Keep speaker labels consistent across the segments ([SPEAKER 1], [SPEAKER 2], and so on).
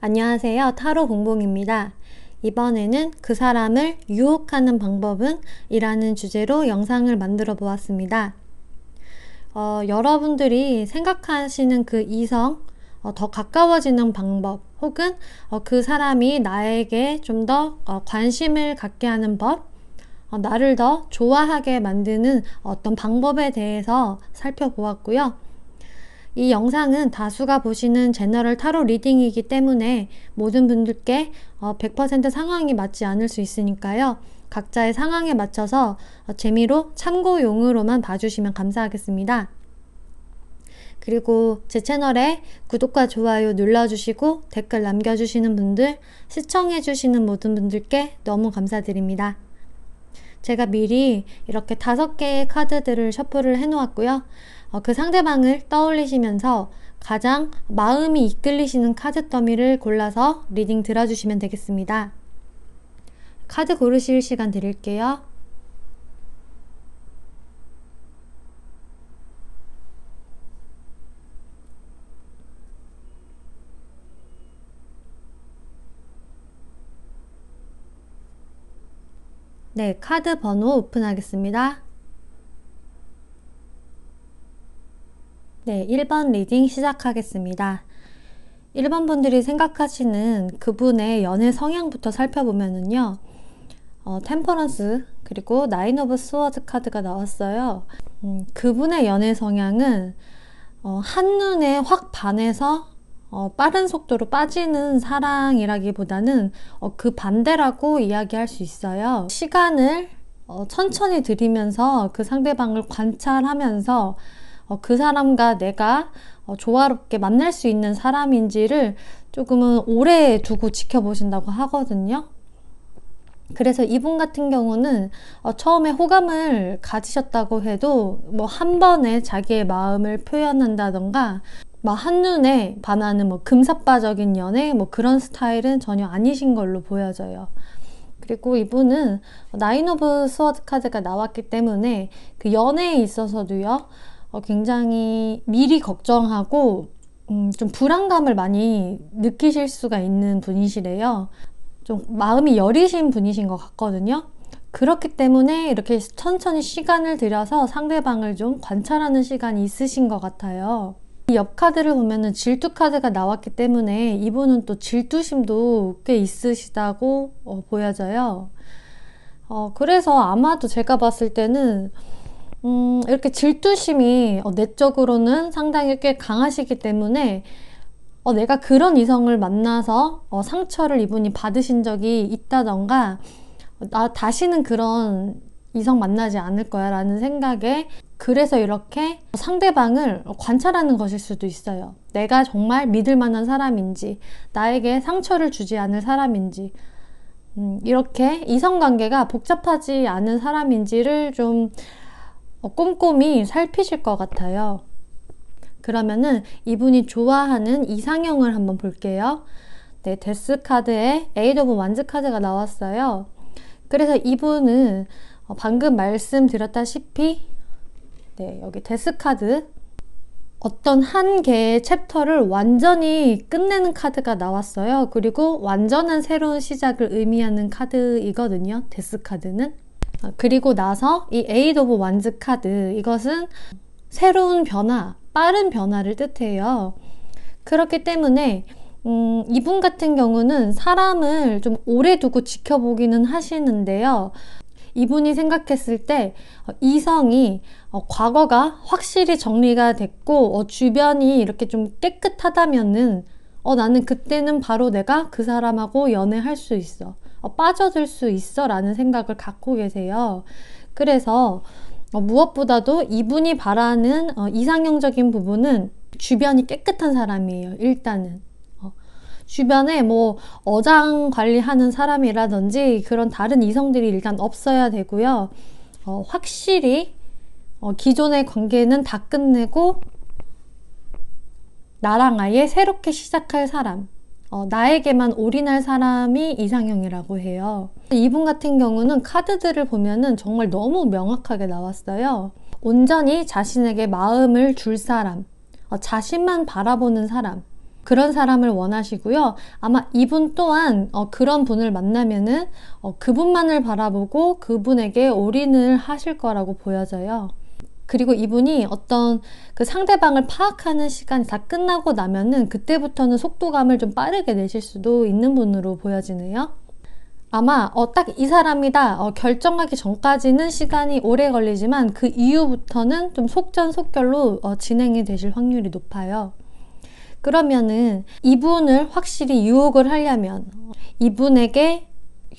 [SPEAKER 1] 안녕하세요. 타로 봉봉입니다. 이번에는 그 사람을 유혹하는 방법은? 이라는 주제로 영상을 만들어 보았습니다. 여러분들이 생각하시는 그 이성, 더 가까워지는 방법, 혹은 그 사람이 나에게 좀 더 관심을 갖게 하는 법, 나를 더 좋아하게 만드는 어떤 방법에 대해서 살펴보았고요. 이 영상은 다수가 보시는 제너럴 타로 리딩이기 때문에 모든 분들께 100% 상황이 맞지 않을 수 있으니까요. 각자의 상황에 맞춰서 재미로 참고용으로만 봐주시면 감사하겠습니다. 그리고 제 채널에 구독과 좋아요 눌러주시고 댓글 남겨주시는 분들, 시청해주시는 모든 분들께 너무 감사드립니다. 제가 미리 이렇게 5개의 카드들을 셔플을 해놓았고요. 그 상대방을 떠올리시면서 가장 마음이 이끌리시는 카드 더미를 골라서 리딩 들어주시면 되겠습니다. 카드 고르실 시간 드릴게요. 네, 카드 번호 오픈하겠습니다. 네, 1번 리딩 시작하겠습니다. 1번 분들이 생각하시는 그분의 연애 성향부터 살펴보면은요. 템퍼런스 그리고 나인 오브 스워드 카드가 나왔어요. 그분의 연애 성향은 한눈에 확 반해서 빠른 속도로 빠지는 사랑이라기보다는 그 반대라고 이야기할 수 있어요. 시간을 천천히 들이면서 그 상대방을 관찰하면서 그 사람과 내가 조화롭게 만날 수 있는 사람인지를 조금은 오래 두고 지켜보신다고 하거든요. 그래서 이분 같은 경우는 처음에 호감을 가지셨다고 해도 뭐 한 번에 자기의 마음을 표현한다던가 막 한눈에 반하는 뭐 금사빠적인 연애 뭐 그런 스타일은 전혀 아니신 걸로 보여져요. 그리고 이분은 나인 오브 스워드 카드가 나왔기 때문에 그 연애에 있어서도요. 굉장히 미리 걱정하고 좀 불안감을 많이 느끼실 수가 있는 분이시래요. 좀 마음이 여리신 분이신 것 같거든요. 그렇기 때문에 이렇게 천천히 시간을 들여서 상대방을 좀 관찰하는 시간이 있으신 것 같아요. 이 옆 카드를 보면은 질투 카드가 나왔기 때문에 이분은 또 질투심도 꽤 있으시다고 보여져요. 그래서 아마도 제가 봤을 때는 이렇게 질투심이 내적으로는 상당히 꽤 강하시기 때문에 내가 그런 이성을 만나서 상처를 이분이 받으신 적이 있다던가 나 다시는 그런 이성 만나지 않을 거야 라는 생각에 그래서 이렇게 상대방을 관찰하는 것일 수도 있어요. 내가 정말 믿을 만한 사람인지 나에게 상처를 주지 않을 사람인지 이렇게 이성관계가 복잡하지 않은 사람인지를 좀 꼼꼼히 살피실 것 같아요. 그러면은 이분이 좋아하는 이상형을 한번 볼게요. 네, 데스 카드에 에이드 오브 완즈 카드가 나왔어요. 그래서 이분은 방금 말씀드렸다시피 네, 여기 데스 카드 어떤 한 개의 챕터를 완전히 끝내는 카드가 나왔어요. 그리고 완전한 새로운 시작을 의미하는 카드이거든요. 데스 카드는. 그리고 나서 이 에이드 오브 완즈 카드 이것은 새로운 변화, 빠른 변화를 뜻해요. 그렇기 때문에 이분 같은 경우는 사람을 좀 오래 두고 지켜보기는 하시는데요. 이분이 생각했을 때 이성이 과거가 확실히 정리가 됐고 주변이 이렇게 좀 깨끗하다면은 나는 그때는 바로 내가 그 사람하고 연애할 수 있어. 빠져들 수 있어 라는 생각을 갖고 계세요. 그래서 무엇보다도 이분이 바라는 이상형적인 부분은 주변이 깨끗한 사람이에요. 일단은 주변에 뭐 어장 관리하는 사람이라든지 그런 다른 이성들이 일단 없어야 되고요. 확실히 기존의 관계는 다 끝내고 나랑 아예 새롭게 시작할 사람, 나에게만 올인할 사람이 이상형이라고 해요. 이분 같은 경우는 카드들을 보면은 정말 너무 명확하게 나왔어요. 온전히 자신에게 마음을 줄 사람, 자신만 바라보는 사람, 그런 사람을 원하시고요. 아마 이분 또한 그런 분을 만나면은 그분만을 바라보고 그분에게 올인을 하실 거라고 보여져요. 그리고 이분이 어떤 그 상대방을 파악하는 시간이 다 끝나고 나면은 그때부터는 속도감을 좀 빠르게 내실 수도 있는 분으로 보여지네요. 아마 딱 이 사람이다 결정하기 전까지는 시간이 오래 걸리지만 그 이후부터는 좀 속전속결로 진행이 되실 확률이 높아요. 그러면은 이분을 확실히 유혹을 하려면, 이분에게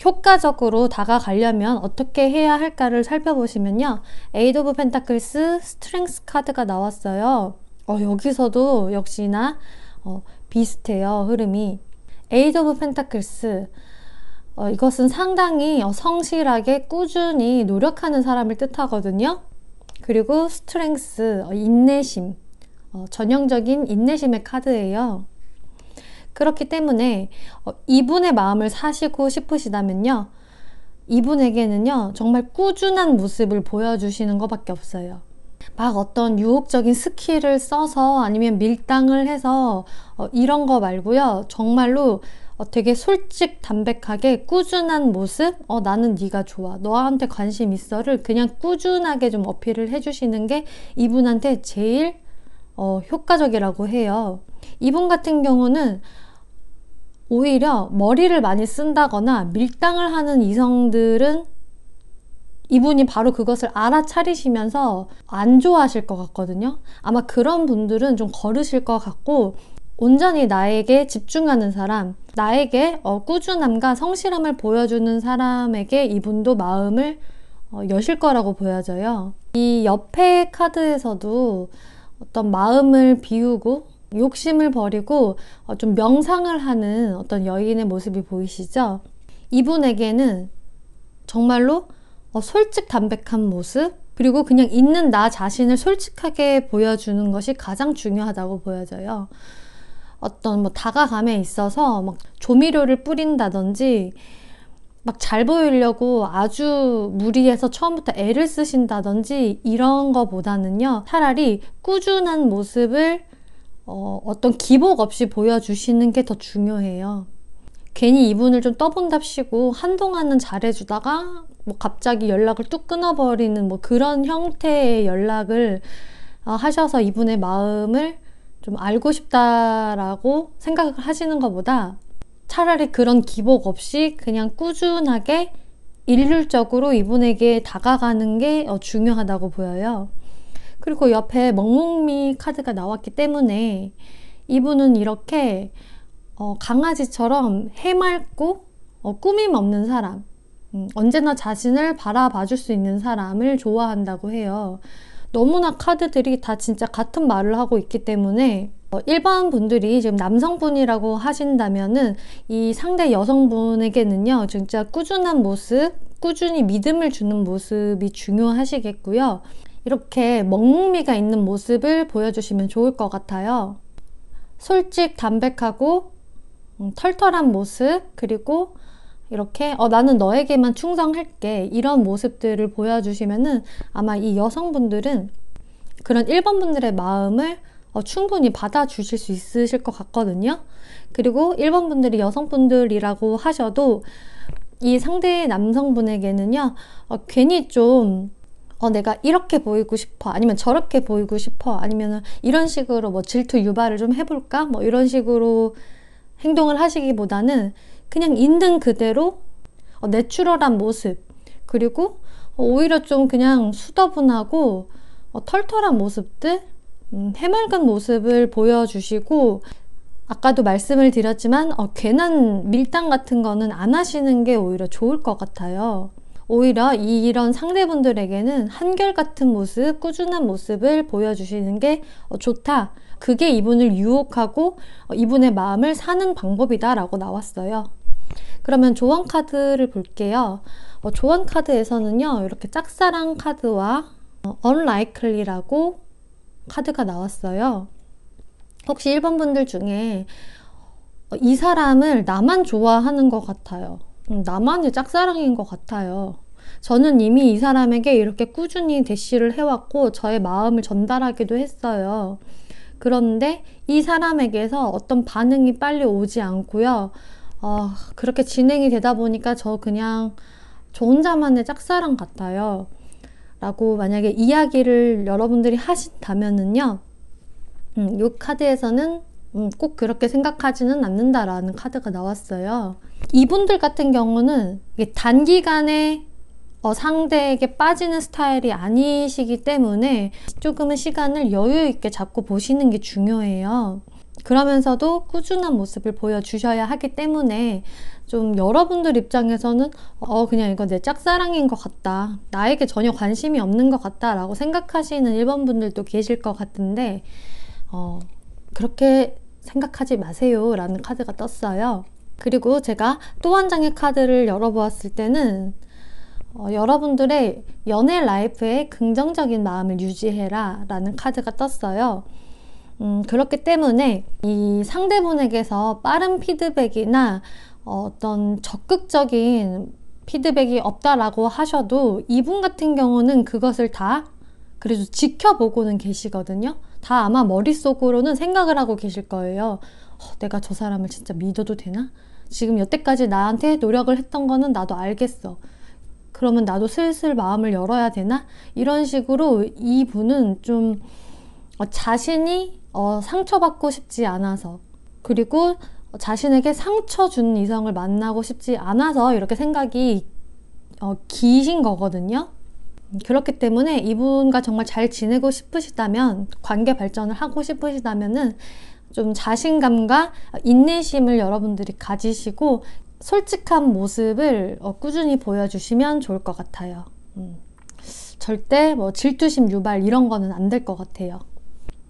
[SPEAKER 1] 효과적으로 다가가려면 어떻게 해야 할까를 살펴보시면요. 에이드 오브 펜타클스 스트렝스 카드가 나왔어요. 여기서도 역시나 비슷해요, 흐름이. 에이드 오브 펜타클스, 이것은 상당히 성실하게 꾸준히 노력하는 사람을 뜻하거든요. 그리고 스트렝스, 인내심, 전형적인 인내심의 카드예요. 그렇기 때문에 이분의 마음을 사시고 싶으시다면요, 이분에게는요 정말 꾸준한 모습을 보여주시는 것밖에 없어요. 막 어떤 유혹적인 스킬을 써서 아니면 밀당을 해서 이런 거 말고요, 정말로 되게 솔직 담백하게 꾸준한 모습, 나는 네가 좋아, 너한테 관심 있어를 그냥 꾸준하게 좀 어필을 해주시는 게 이분한테 제일 효과적이라고 해요. 이분 같은 경우는 오히려 머리를 많이 쓴다거나 밀당을 하는 이성들은 이분이 바로 그것을 알아차리시면서 안 좋아하실 것 같거든요. 아마 그런 분들은 좀 거르실 것 같고, 온전히 나에게 집중하는 사람, 나에게 꾸준함과 성실함을 보여주는 사람에게 이분도 마음을 여실 거라고 보여져요. 이 옆에 카드에서도 어떤 마음을 비우고 욕심을 버리고 좀 명상을 하는 어떤 여인의 모습이 보이시죠? 이분에게는 정말로 솔직 담백한 모습, 그리고 그냥 있는 나 자신을 솔직하게 보여주는 것이 가장 중요하다고 보여져요. 어떤 다가감에 있어서 막 조미료를 뿌린다든지 막 잘 보이려고 아주 무리해서 처음부터 애를 쓰신다든지 이런 거보다는요, 차라리 꾸준한 모습을 어떤 기복 없이 보여주시는 게 더 중요해요. 괜히 이분을 좀 떠본답시고 한동안은 잘해주다가 갑자기 연락을 뚝 끊어버리는 그런 형태의 연락을 하셔서 이분의 마음을 좀 알고 싶다라고 생각을 하시는 것보다 차라리 그런 기복 없이 그냥 꾸준하게 일률적으로 이분에게 다가가는 게 중요하다고 보여요. 그리고 옆에 멍멍미 카드가 나왔기 때문에 이분은 이렇게 강아지처럼 해맑고 꾸밈 없는 사람, 언제나 자신을 바라봐 줄 수 있는 사람을 좋아한다고 해요. 너무나 카드들이 다 진짜 같은 말을 하고 있기 때문에 일반 분들이 지금 남성분이라고 하신다면은 이 상대 여성분에게는요 진짜 꾸준한 모습, 꾸준히 믿음을 주는 모습이 중요하시겠고요. 이렇게 먹먹미가 있는 모습을 보여주시면 좋을 것 같아요. 솔직 담백하고 털털한 모습, 그리고 이렇게 나는 너에게만 충성할게, 이런 모습들을 보여주시면은 아마 이 여성분들은 그런 1번 분들의 마음을 충분히 받아주실 수 있으실 것 같거든요. 그리고 1번 분들이 여성분들이라고 하셔도 이 상대의 남성분에게는요 괜히 좀 내가 이렇게 보이고 싶어, 아니면 저렇게 보이고 싶어, 아니면 이런 식으로 질투 유발을 좀 해볼까, 이런 식으로 행동을 하시기보다는 그냥 있는 그대로 내추럴한 모습, 그리고 오히려 좀 그냥 수더분하고 털털한 모습들, 해맑은 모습을 보여주시고, 아까도 말씀을 드렸지만 괜한 밀당 같은 거는 안 하시는 게 오히려 좋을 것 같아요. 오히려 이런 상대분들에게는 한결같은 모습, 꾸준한 모습을 보여주시는 게 좋다. 그게 이분을 유혹하고 이분의 마음을 사는 방법이다 라고 나왔어요. 그러면 조언 카드를 볼게요. 조언 카드에서는요 이렇게 짝사랑 카드와 unlikely라고 카드가 나왔어요. 혹시 1번 분들 중에 이 사람을 나만 좋아하는 것 같아요, 나만의 짝사랑인 것 같아요, 저는 이미 이 사람에게 이렇게 꾸준히 대시를 해왔고 저의 마음을 전달하기도 했어요, 그런데 이 사람에게서 어떤 반응이 빨리 오지 않고요. 그렇게 진행이 되다 보니까 저 혼자만의 짝사랑 같아요. 라고 만약에 이야기를 여러분들이 하신다면은요. 이 카드에서는 꼭 그렇게 생각하지는 않는다라는 카드가 나왔어요. 이분들 같은 경우는 단기간에 상대에게 빠지는 스타일이 아니시기 때문에 조금은 시간을 여유 있게 잡고 보시는 게 중요해요. 그러면서도 꾸준한 모습을 보여주셔야 하기 때문에 좀 여러분들 입장에서는 그냥 이거 내 짝사랑인 것 같다, 나에게 전혀 관심이 없는 것 같다 라고 생각하시는 1번 분들도 계실 것 같은데 그렇게 생각하지 마세요 라는 카드가 떴어요. 그리고 제가 또 한 장의 카드를 열어보았을 때는 여러분들의 연애 라이프에 긍정적인 마음을 유지해라 라는 카드가 떴어요. 그렇기 때문에 이 상대분에게서 빠른 피드백이나 어떤 적극적인 피드백이 없다라고 하셔도 이분 같은 경우는 그것을 다 그래도 지켜보고는 계시거든요. 다 아마 머릿속으로는 생각을 하고 계실 거예요. 내가 저 사람을 진짜 믿어도 되나? 지금 여태까지 나한테 노력을 했던 거는 나도 알겠어. 그러면 나도 슬슬 마음을 열어야 되나? 이런 식으로 이분은 좀 자신이 상처받고 싶지 않아서, 그리고 자신에게 상처 준 이성을 만나고 싶지 않아서 이렇게 생각이 기신 거거든요. 그렇기 때문에 이분과 정말 잘 지내고 싶으시다면, 관계 발전을 하고 싶으시다면은 좀 자신감과 인내심을 여러분들이 가지시고 솔직한 모습을 꾸준히 보여주시면 좋을 것 같아요. 절대 질투심 유발 이런 거는 안 될 것 같아요.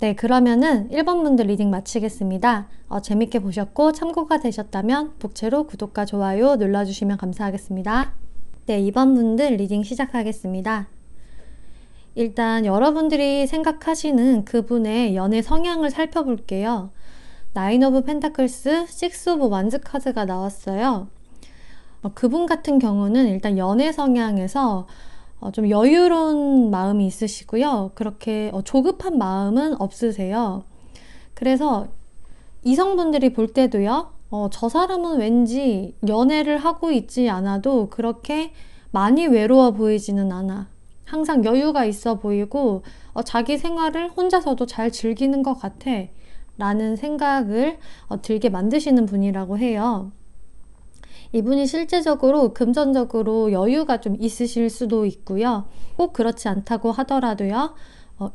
[SPEAKER 1] 네, 그러면은 1번 분들 리딩 마치겠습니다. 재밌게 보셨고 참고가 되셨다면 북채로 구독과 좋아요 눌러주시면 감사하겠습니다. 네, 2번 분들 리딩 시작하겠습니다. 일단 여러분들이 생각하시는 그분의 연애 성향을 살펴볼게요. 나인 오브 펜타클스, 식스 오브 완즈 카드가 나왔어요. 그분 같은 경우는 일단 연애 성향에서 좀 여유로운 마음이 있으시고요. 그렇게 조급한 마음은 없으세요. 그래서 이성분들이 볼 때도요. 저 사람은 왠지 연애를 하고 있지 않아도 그렇게 많이 외로워 보이지는 않아. 항상 여유가 있어 보이고 자기 생활을 혼자서도 잘 즐기는 것 같아 라는 생각을 들게 만드시는 분이라고 해요. 이분이 실제적으로 금전적으로 여유가 좀 있으실 수도 있고요. 꼭 그렇지 않다고 하더라도요.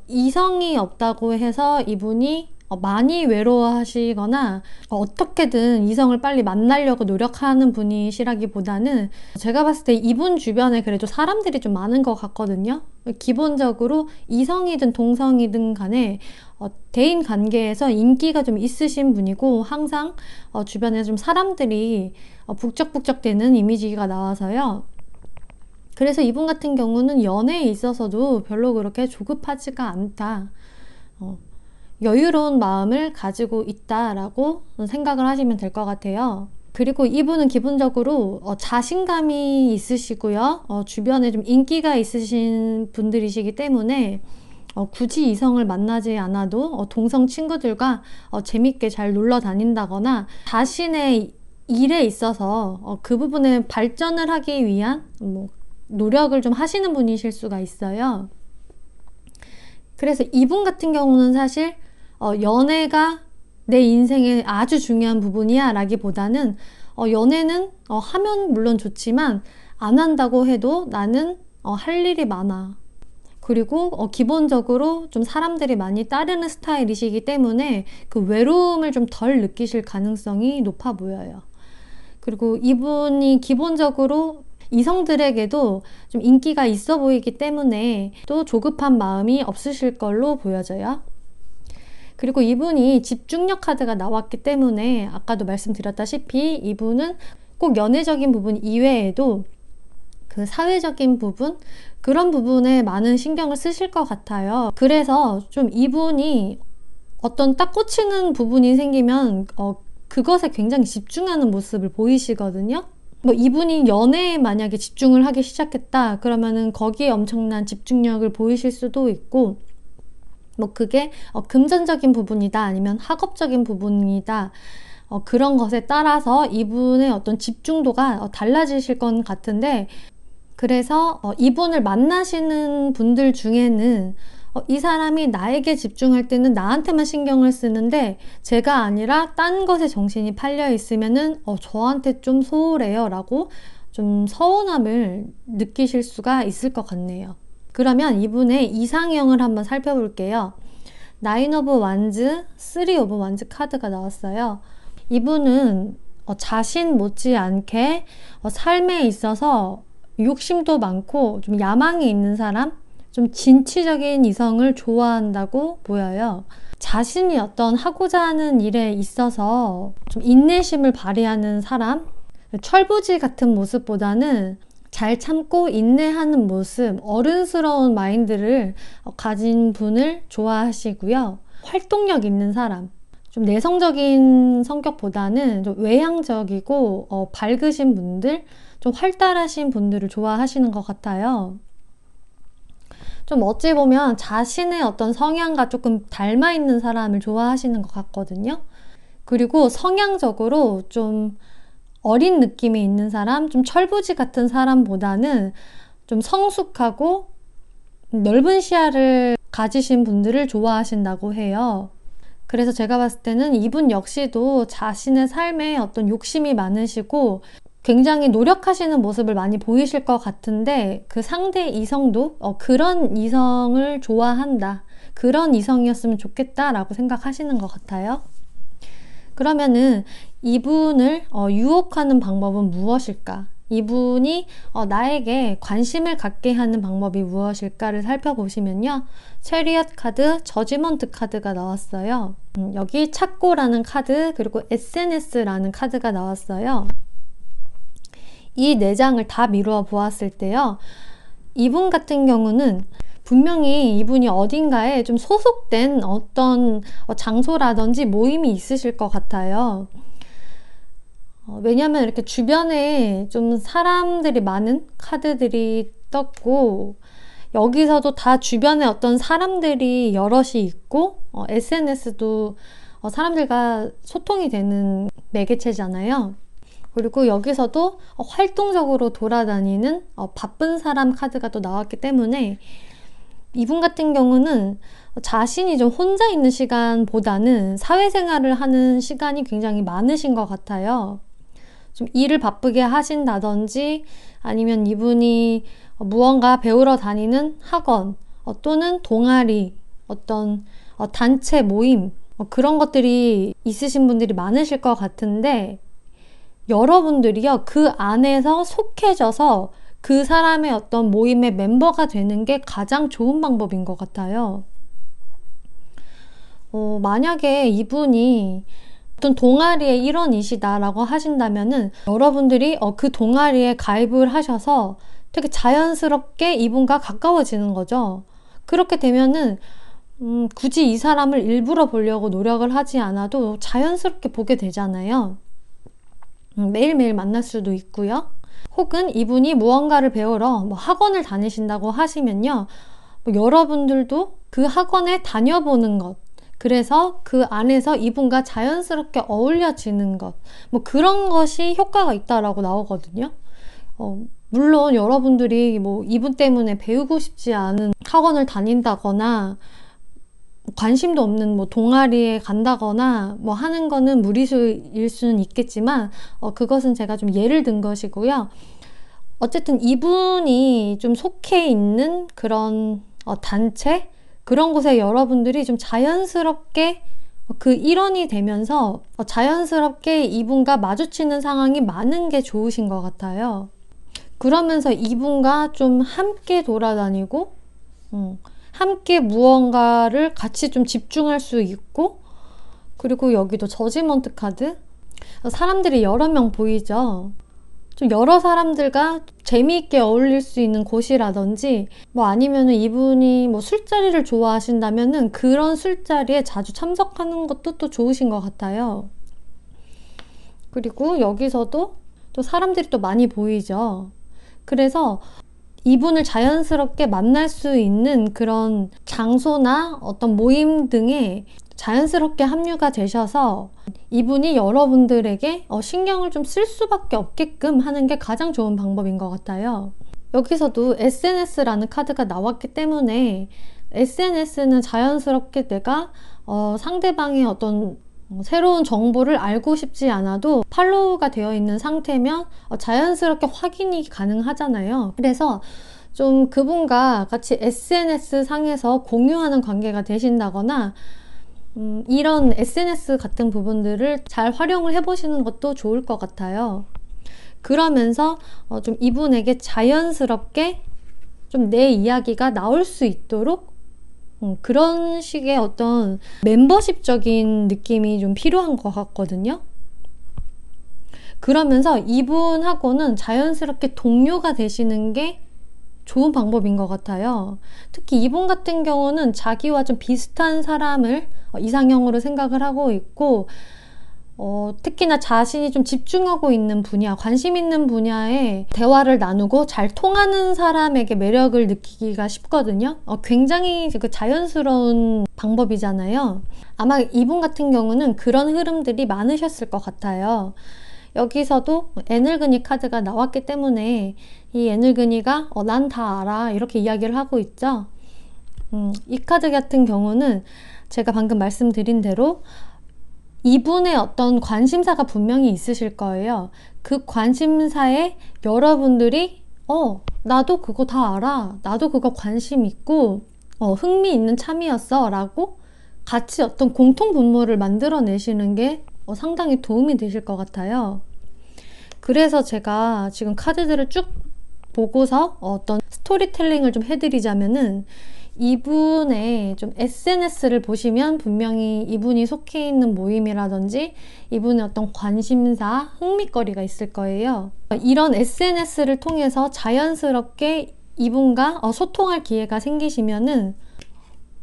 [SPEAKER 1] 이성이 없다고 해서 이분이 많이 외로워하시거나 어떻게든 이성을 빨리 만나려고 노력하는 분이시라기보다는 제가 봤을 때 이분 주변에 그래도 사람들이 좀 많은 것 같거든요. 기본적으로 이성이든 동성이든 간에 대인 관계에서 인기가 좀 있으신 분이고 항상 주변에 좀 사람들이 북적북적 되는 이미지가 나와서요. 그래서 이분 같은 경우는 연애에 있어서도 별로 그렇게 조급하지가 않다. 여유로운 마음을 가지고 있다라고 생각을 하시면 될 것 같아요. 그리고 이분은 기본적으로 자신감이 있으시고요. 주변에 좀 인기가 있으신 분들이시기 때문에 굳이 이성을 만나지 않아도 동성 친구들과 재밌게 잘 놀러 다닌다거나 자신의 일에 있어서 그 부분에 발전을 하기 위한 노력을 좀 하시는 분이실 수가 있어요. 그래서 이분 같은 경우는 사실 연애가 내 인생의 아주 중요한 부분이야 라기보다는 연애는 하면 물론 좋지만 안 한다고 해도 나는 할 일이 많아. 그리고 기본적으로 좀 사람들이 많이 따르는 스타일이시기 때문에 그 외로움을 좀 덜 느끼실 가능성이 높아 보여요. 그리고 이분이 기본적으로 이성들에게도 좀 인기가 있어 보이기 때문에 또 조급한 마음이 없으실 걸로 보여져요. 그리고 이분이 집중력 카드가 나왔기 때문에 아까도 말씀드렸다시피 이분은 꼭 연애적인 부분 이외에도 그 사회적인 부분, 그런 부분에 많은 신경을 쓰실 것 같아요. 그래서 좀 이분이 어떤 딱 꽂히는 부분이 생기면 그것에 굉장히 집중하는 모습을 보이시거든요. 이분이 연애에 만약에 집중을 하기 시작했다 그러면은 거기에 엄청난 집중력을 보이실 수도 있고, 뭐 그게 금전적인 부분이다 아니면 학업적인 부분이다, 그런 것에 따라서 이분의 어떤 집중도가 달라지실 것 같은데, 그래서 이분을 만나시는 분들 중에는 이 사람이 나에게 집중할 때는 나한테만 신경을 쓰는데 제가 아니라 딴 것에 정신이 팔려 있으면은 저한테 좀 소홀해요 라고 좀 서운함을 느끼실 수가 있을 것 같네요. 그러면 이분의 이상형을 한번 살펴볼게요. 나인 오브 완즈, 3 오브 완즈 카드가 나왔어요. 이분은 자신 못지않게 삶에 있어서 욕심도 많고 좀 야망이 있는 사람, 좀 진취적인 이성을 좋아한다고 보여요. 자신이 어떤 하고자 하는 일에 있어서 좀 인내심을 발휘하는 사람, 철부지 같은 모습보다는 잘 참고 인내하는 모습, 어른스러운 마인드를 가진 분을 좋아하시고요. 활동력 있는 사람, 좀 내성적인 성격보다는 좀 외향적이고 밝으신 분들, 좀 활달하신 분들을 좋아하시는 것 같아요. 좀 어찌 보면 자신의 어떤 성향과 조금 닮아 있는 사람을 좋아하시는 것 같거든요. 그리고 성향적으로 좀 어린 느낌이 있는 사람, 좀 철부지 같은 사람보다는 좀 성숙하고 넓은 시야를 가지신 분들을 좋아하신다고 해요. 그래서 제가 봤을 때는 이분 역시도 자신의 삶에 어떤 욕심이 많으시고 굉장히 노력하시는 모습을 많이 보이실 것 같은데, 그 상대 이성도 그런 이성을 좋아한다, 그런 이성이었으면 좋겠다라고 생각하시는 것 같아요. 그러면은 이분을 유혹하는 방법은 무엇일까? 이분이 나에게 관심을 갖게 하는 방법이 무엇일까를 살펴보시면요. 체리엇 카드, 저지먼트 카드가 나왔어요. 여기 찾고라는 카드, 그리고 SNS라는 카드가 나왔어요. 이 4장을 다 미루어 보았을 때요. 이분 같은 경우는 분명히 이분이 어딘가에 좀 소속된 어떤 장소라든지 모임이 있으실 것 같아요. 왜냐면 이렇게 주변에 좀 사람들이 많은 카드들이 떴고, 여기서도 다 주변에 어떤 사람들이 여럿이 있고, SNS도 사람들과 소통이 되는 매개체잖아요. 그리고 여기서도 활동적으로 돌아다니는 바쁜 사람 카드가 또 나왔기 때문에 이분 같은 경우는 자신이 좀 혼자 있는 시간보다는 사회생활을 하는 시간이 굉장히 많으신 것 같아요. 좀 일을 바쁘게 하신다든지 아니면 이분이 무언가 배우러 다니는 학원 또는 동아리, 어떤 단체 모임, 그런 것들이 있으신 분들이 많으실 것 같은데, 여러분들이요, 그 안에서 속해져서 그 사람의 어떤 모임의 멤버가 되는 게 가장 좋은 방법인 것 같아요. 만약에 이분이 어떤 동아리의 일원이시다라고 하신다면은 여러분들이 그 동아리에 가입을 하셔서 되게 자연스럽게 이분과 가까워지는 거죠. 그렇게 되면은 굳이 이 사람을 일부러 보려고 노력을 하지 않아도 자연스럽게 보게 되잖아요. 매일매일 만날 수도 있고요. 혹은 이분이 무언가를 배우러 학원을 다니신다고 하시면요. 여러분들도 그 학원에 다녀보는 것, 그래서 그 안에서 이분과 자연스럽게 어울려지는 것, 그런 것이 효과가 있다라고 나오거든요. 물론 여러분들이 이분 때문에 배우고 싶지 않은 학원을 다닌다거나 관심도 없는 동아리에 간다거나 하는 거는 무리수일 수는 있겠지만 그것은 제가 좀 예를 든 것이고요. 어쨌든 이분이 좀 속해 있는 그런 단체, 그런 곳에 여러분들이 좀 자연스럽게 그 일원이 되면서 자연스럽게 이분과 마주치는 상황이 많은 게 좋으신 것 같아요. 그러면서 이분과 좀 함께 돌아다니고 함께 무언가를 같이 좀 집중할 수 있고, 그리고 여기도 저지먼트 카드, 사람들이 여러 명 보이죠. 좀 여러 사람들과 재미있게 어울릴 수 있는 곳이라든지 아니면은 이분이 술자리를 좋아하신다면은 그런 술자리에 자주 참석하는 것도 또 좋으신 것 같아요. 그리고 여기서도 또 사람들이 또 많이 보이죠. 그래서 이분을 자연스럽게 만날 수 있는 그런 장소나 어떤 모임 등에 자연스럽게 합류가 되셔서 이분이 여러분들에게 신경을 좀 쓸 수밖에 없게끔 하는 게 가장 좋은 방법인 것 같아요. 여기서도 SNS라는 카드가 나왔기 때문에 SNS는 자연스럽게 내가 상대방의 어떤 새로운 정보를 알고 싶지 않아도 팔로우가 되어 있는 상태면 자연스럽게 확인이 가능하잖아요. 그래서 좀 그분과 같이 SNS 상에서 공유하는 관계가 되신다거나 이런 SNS 같은 부분들을 잘 활용을 해보시는 것도 좋을 것 같아요. 그러면서 좀 이분에게 자연스럽게 좀 내 이야기가 나올 수 있도록 그런 식의 어떤 멤버십적인 느낌이 좀 필요한 것 같거든요. 그러면서 이분하고는 자연스럽게 동료가 되시는 게 좋은 방법인 것 같아요. 특히 이분 같은 경우는 자기와 좀 비슷한 사람을 이상형으로 생각을 하고 있고 특히나 자신이 좀 집중하고 있는 분야, 관심 있는 분야에 대화를 나누고 잘 통하는 사람에게 매력을 느끼기가 쉽거든요. 굉장히 그 자연스러운 방법이잖아요. 아마 이분 같은 경우는 그런 흐름들이 많으셨을 것 같아요. 여기서도 에늘그니 카드가 나왔기 때문에 이 에늘그니가 난 다 알아 이렇게 이야기를 하고 있죠. 이 카드 같은 경우는 제가 방금 말씀드린 대로 이분의 어떤 관심사가 분명히 있으실 거예요. 그 관심사에 여러분들이 나도 그거 다 알아. 나도 그거 관심 있고 흥미 있는 참이었어 라고 같이 어떤 공통 분모를 만들어내시는 게 상당히 도움이 되실 것 같아요. 그래서 제가 지금 카드들을 쭉 보고서 어떤 스토리텔링을 좀 해드리자면은 이분의 좀 SNS를 보시면 분명히 이분이 속해 있는 모임이라든지 이분의 어떤 관심사, 흥미거리가 있을 거예요. 이런 SNS를 통해서 자연스럽게 이분과 소통할 기회가 생기시면은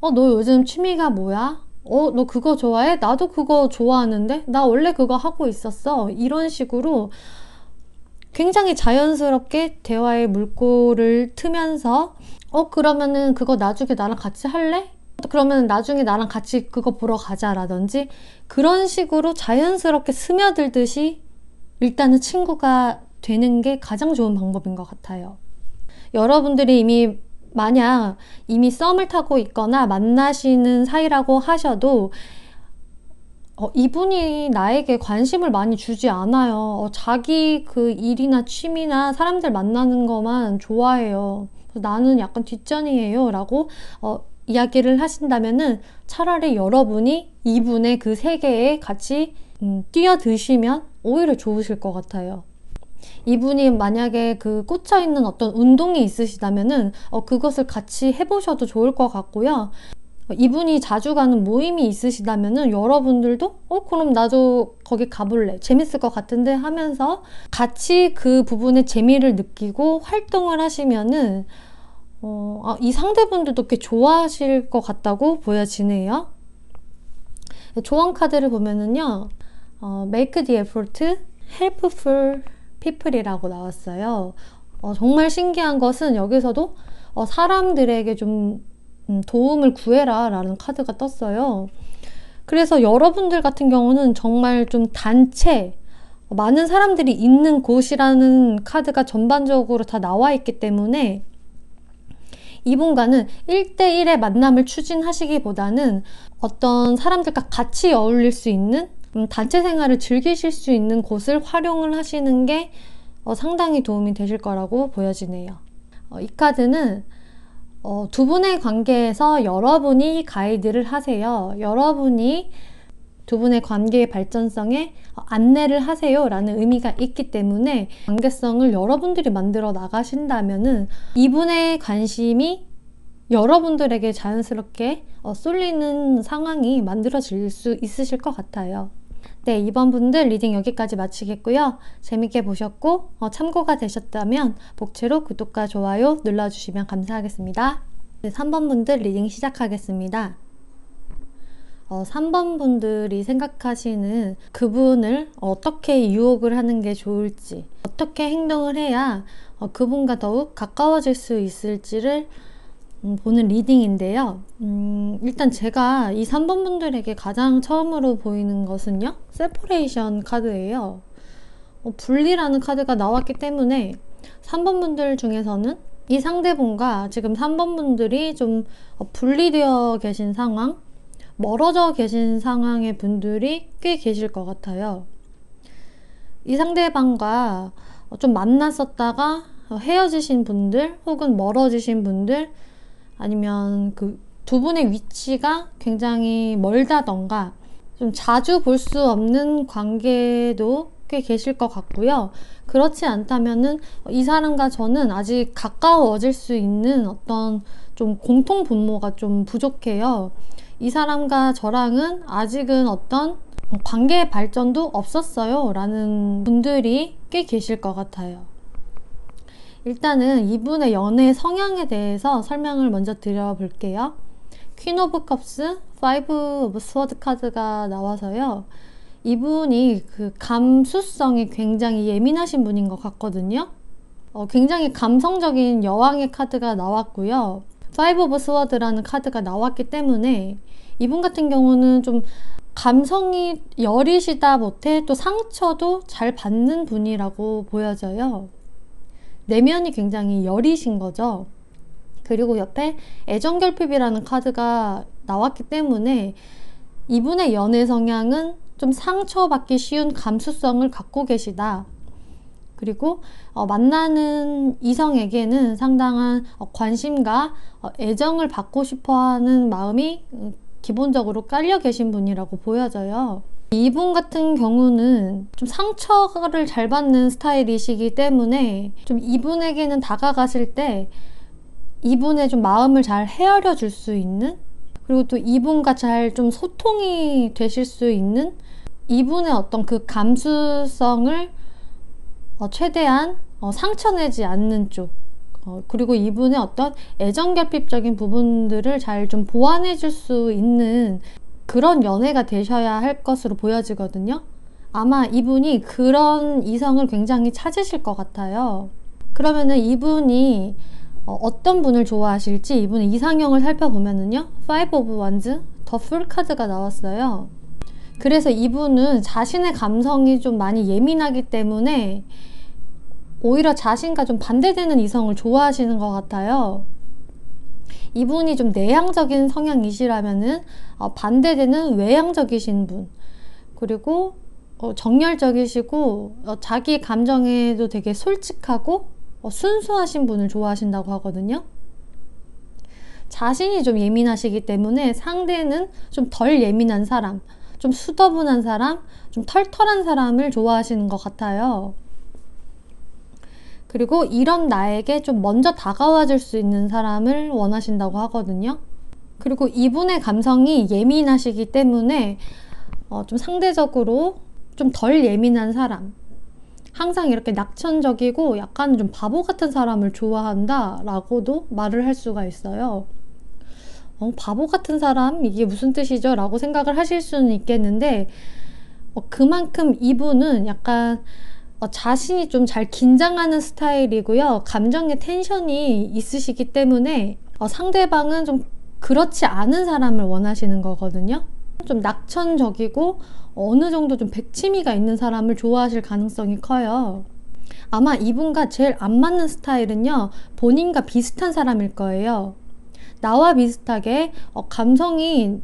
[SPEAKER 1] 너 요즘 취미가 뭐야? 너 그거 좋아해? 나도 그거 좋아하는데? 나 원래 그거 하고 있었어. 이런 식으로 굉장히 자연스럽게 대화의 물꼬를 트면서 그러면은 그거 나중에 나랑 같이 할래? 그러면 나중에 나랑 같이 그거 보러 가자 라든지 그런 식으로 자연스럽게 스며들듯이 일단은 친구가 되는 게 가장 좋은 방법인 것 같아요. 여러분들이 만약 이미 썸을 타고 있거나 만나시는 사이라고 하셔도 이분이 나에게 관심을 많이 주지 않아요. 자기 그 일이나 취미나 사람들 만나는 것만 좋아해요. 나는 약간 뒷전이에요 라고 이야기를 하신다면은 차라리 여러분이 이분의 그 세계에 같이 뛰어드시면 오히려 좋으실 것 같아요. 이분이 만약에 그 꽂혀있는 어떤 운동이 있으시다면은 그것을 같이 해보셔도 좋을 것 같고요. 이분이 자주 가는 모임이 있으시다면은 여러분들도 그럼 나도 거기 가볼래 재밌을 것 같은데 하면서 같이 그 부분에 재미를 느끼고 활동을 하시면은 이 상대분들도 꽤 좋아하실 것 같다고 보여지네요. 조언 카드를 보면은요 make the effort, helpful people이라고 나왔어요. 정말 신기한 것은 여기서도 사람들에게 좀 도움을 구해라 라는 카드가 떴어요. 그래서 여러분들 같은 경우는 정말 좀 단체, 많은 사람들이 있는 곳이라는 카드가 전반적으로 다 나와 있기 때문에 이분과는 1대1의 만남을 추진하시기보다는 어떤 사람들과 같이 어울릴 수 있는 단체 생활을 즐기실 수 있는 곳을 활용을 하시는 게 상당히 도움이 되실 거라고 보여지네요. 이 카드는 두 분의 관계에서 여러분이 가이드를 하세요. 여러분이 두 분의 관계의 발전성에 안내를 하세요 라는 의미가 있기 때문에 관계성을 여러분들이 만들어 나가신다면은 이분의 관심이 여러분들에게 자연스럽게 쏠리는 상황이 만들어질 수 있으실 것 같아요. 네, 이번 분들 리딩 여기까지 마치겠고요. 재밌게 보셨고 참고가 되셨다면 복채로 구독과 좋아요 눌러주시면 감사하겠습니다. 네, 3번 분들 리딩 시작하겠습니다. 3번 분들이 생각하시는 그분을 어떻게 유혹을 하는 게 좋을지, 어떻게 행동을 해야 그분과 더욱 가까워질 수 있을지를 보는 리딩인데요. 일단 제가 이 3번 분들에게 가장 처음으로 보이는 것은요, 세퍼레이션 카드예요. 분리라는 카드가 나왔기 때문에 3번 분들 중에서는 이 상대분과 지금 3번 분들이 좀 분리되어 계신 상황, 멀어져 계신 상황의 분들이 꽤 계실 것 같아요. 이 상대방과 좀 만났었다가 헤어지신 분들, 혹은 멀어지신 분들, 아니면 그 두 분의 위치가 굉장히 멀다던가 좀 자주 볼 수 없는 관계도 꽤 계실 것 같고요. 그렇지 않다면은 이 사람과 저는 아직 가까워질 수 있는 어떤 좀 공통 분모가 좀 부족해요. 이 사람과 저랑은 아직은 어떤 관계의 발전도 없었어요 라는 분들이 꽤 계실 것 같아요. 일단은 이분의 연애 성향에 대해서 설명을 먼저 드려볼게요. 퀸 오브 컵스, 파이브 오브 스워드 카드가 나와서요. 이분이 그 감수성이 굉장히 예민하신 분인 것 같거든요. 굉장히 감성적인 여왕의 카드가 나왔고요. 파이브 오브 스워드라는 카드가 나왔기 때문에 이분 같은 경우는 좀 감성이 여리시다 못해 또 상처도 잘 받는 분이라고 보여져요. 내면이 굉장히 여리신 거죠. 그리고 옆에 애정결핍이라는 카드가 나왔기 때문에 이분의 연애 성향은 좀 상처받기 쉬운 감수성을 갖고 계시다. 그리고 만나는 이성에게는 상당한 관심과 애정을 받고 싶어하는 마음이 기본적으로 깔려 계신 분이라고 보여져요. 이분 같은 경우는 좀 상처를 잘 받는 스타일이시기 때문에 좀 이분에게는 다가가실 때 이분의 좀 마음을 잘 헤아려 줄 수 있는, 그리고 또 이분과 잘 좀 소통이 되실 수 있는, 이분의 어떤 그 감수성을 최대한 상처내지 않는 쪽, 그리고 이분의 어떤 애정결핍적인 부분들을 잘 좀 보완해 줄 수 있는 그런 연애가 되셔야 할 것으로 보여지거든요. 아마 이분이 그런 이성을 굉장히 찾으실 것 같아요. 그러면은 이분이 어떤 분을 좋아하실지 이분의 이상형을 살펴보면은요, Five of Wands, 더 풀 카드가 나왔어요. 그래서 이분은 자신의 감성이 좀 많이 예민하기 때문에 오히려 자신과 좀 반대되는 이성을 좋아하시는 것 같아요. 이분이 좀 내향적인 성향이시라면은 반대되는 외향적이신 분, 그리고 정열적이시고 자기 감정에도 되게 솔직하고 순수하신 분을 좋아하신다고 하거든요. 자신이 좀 예민하시기 때문에 상대는 좀 덜 예민한 사람, 좀 수더분한 사람, 좀 털털한 사람을 좋아하시는 것 같아요. 그리고 이런 나에게 좀 먼저 다가와 줄 수 있는 사람을 원하신다고 하거든요. 그리고 이분의 감성이 예민하시기 때문에 좀 상대적으로 좀 덜 예민한 사람, 항상 이렇게 낙천적이고 약간 좀 바보 같은 사람을 좋아한다 라고도 말을 할 수가 있어요. 바보 같은 사람? 이게 무슨 뜻이죠? 라고 생각을 하실 수는 있겠는데 그만큼 이분은 약간 자신이 좀 잘 긴장하는 스타일이고요. 감정의 텐션이 있으시기 때문에 상대방은 좀 그렇지 않은 사람을 원하시는 거거든요. 좀 낙천적이고 어느 정도 좀 백치미가 있는 사람을 좋아하실 가능성이 커요. 아마 이분과 제일 안 맞는 스타일은요, 본인과 비슷한 사람일 거예요. 나와 비슷하게 감성이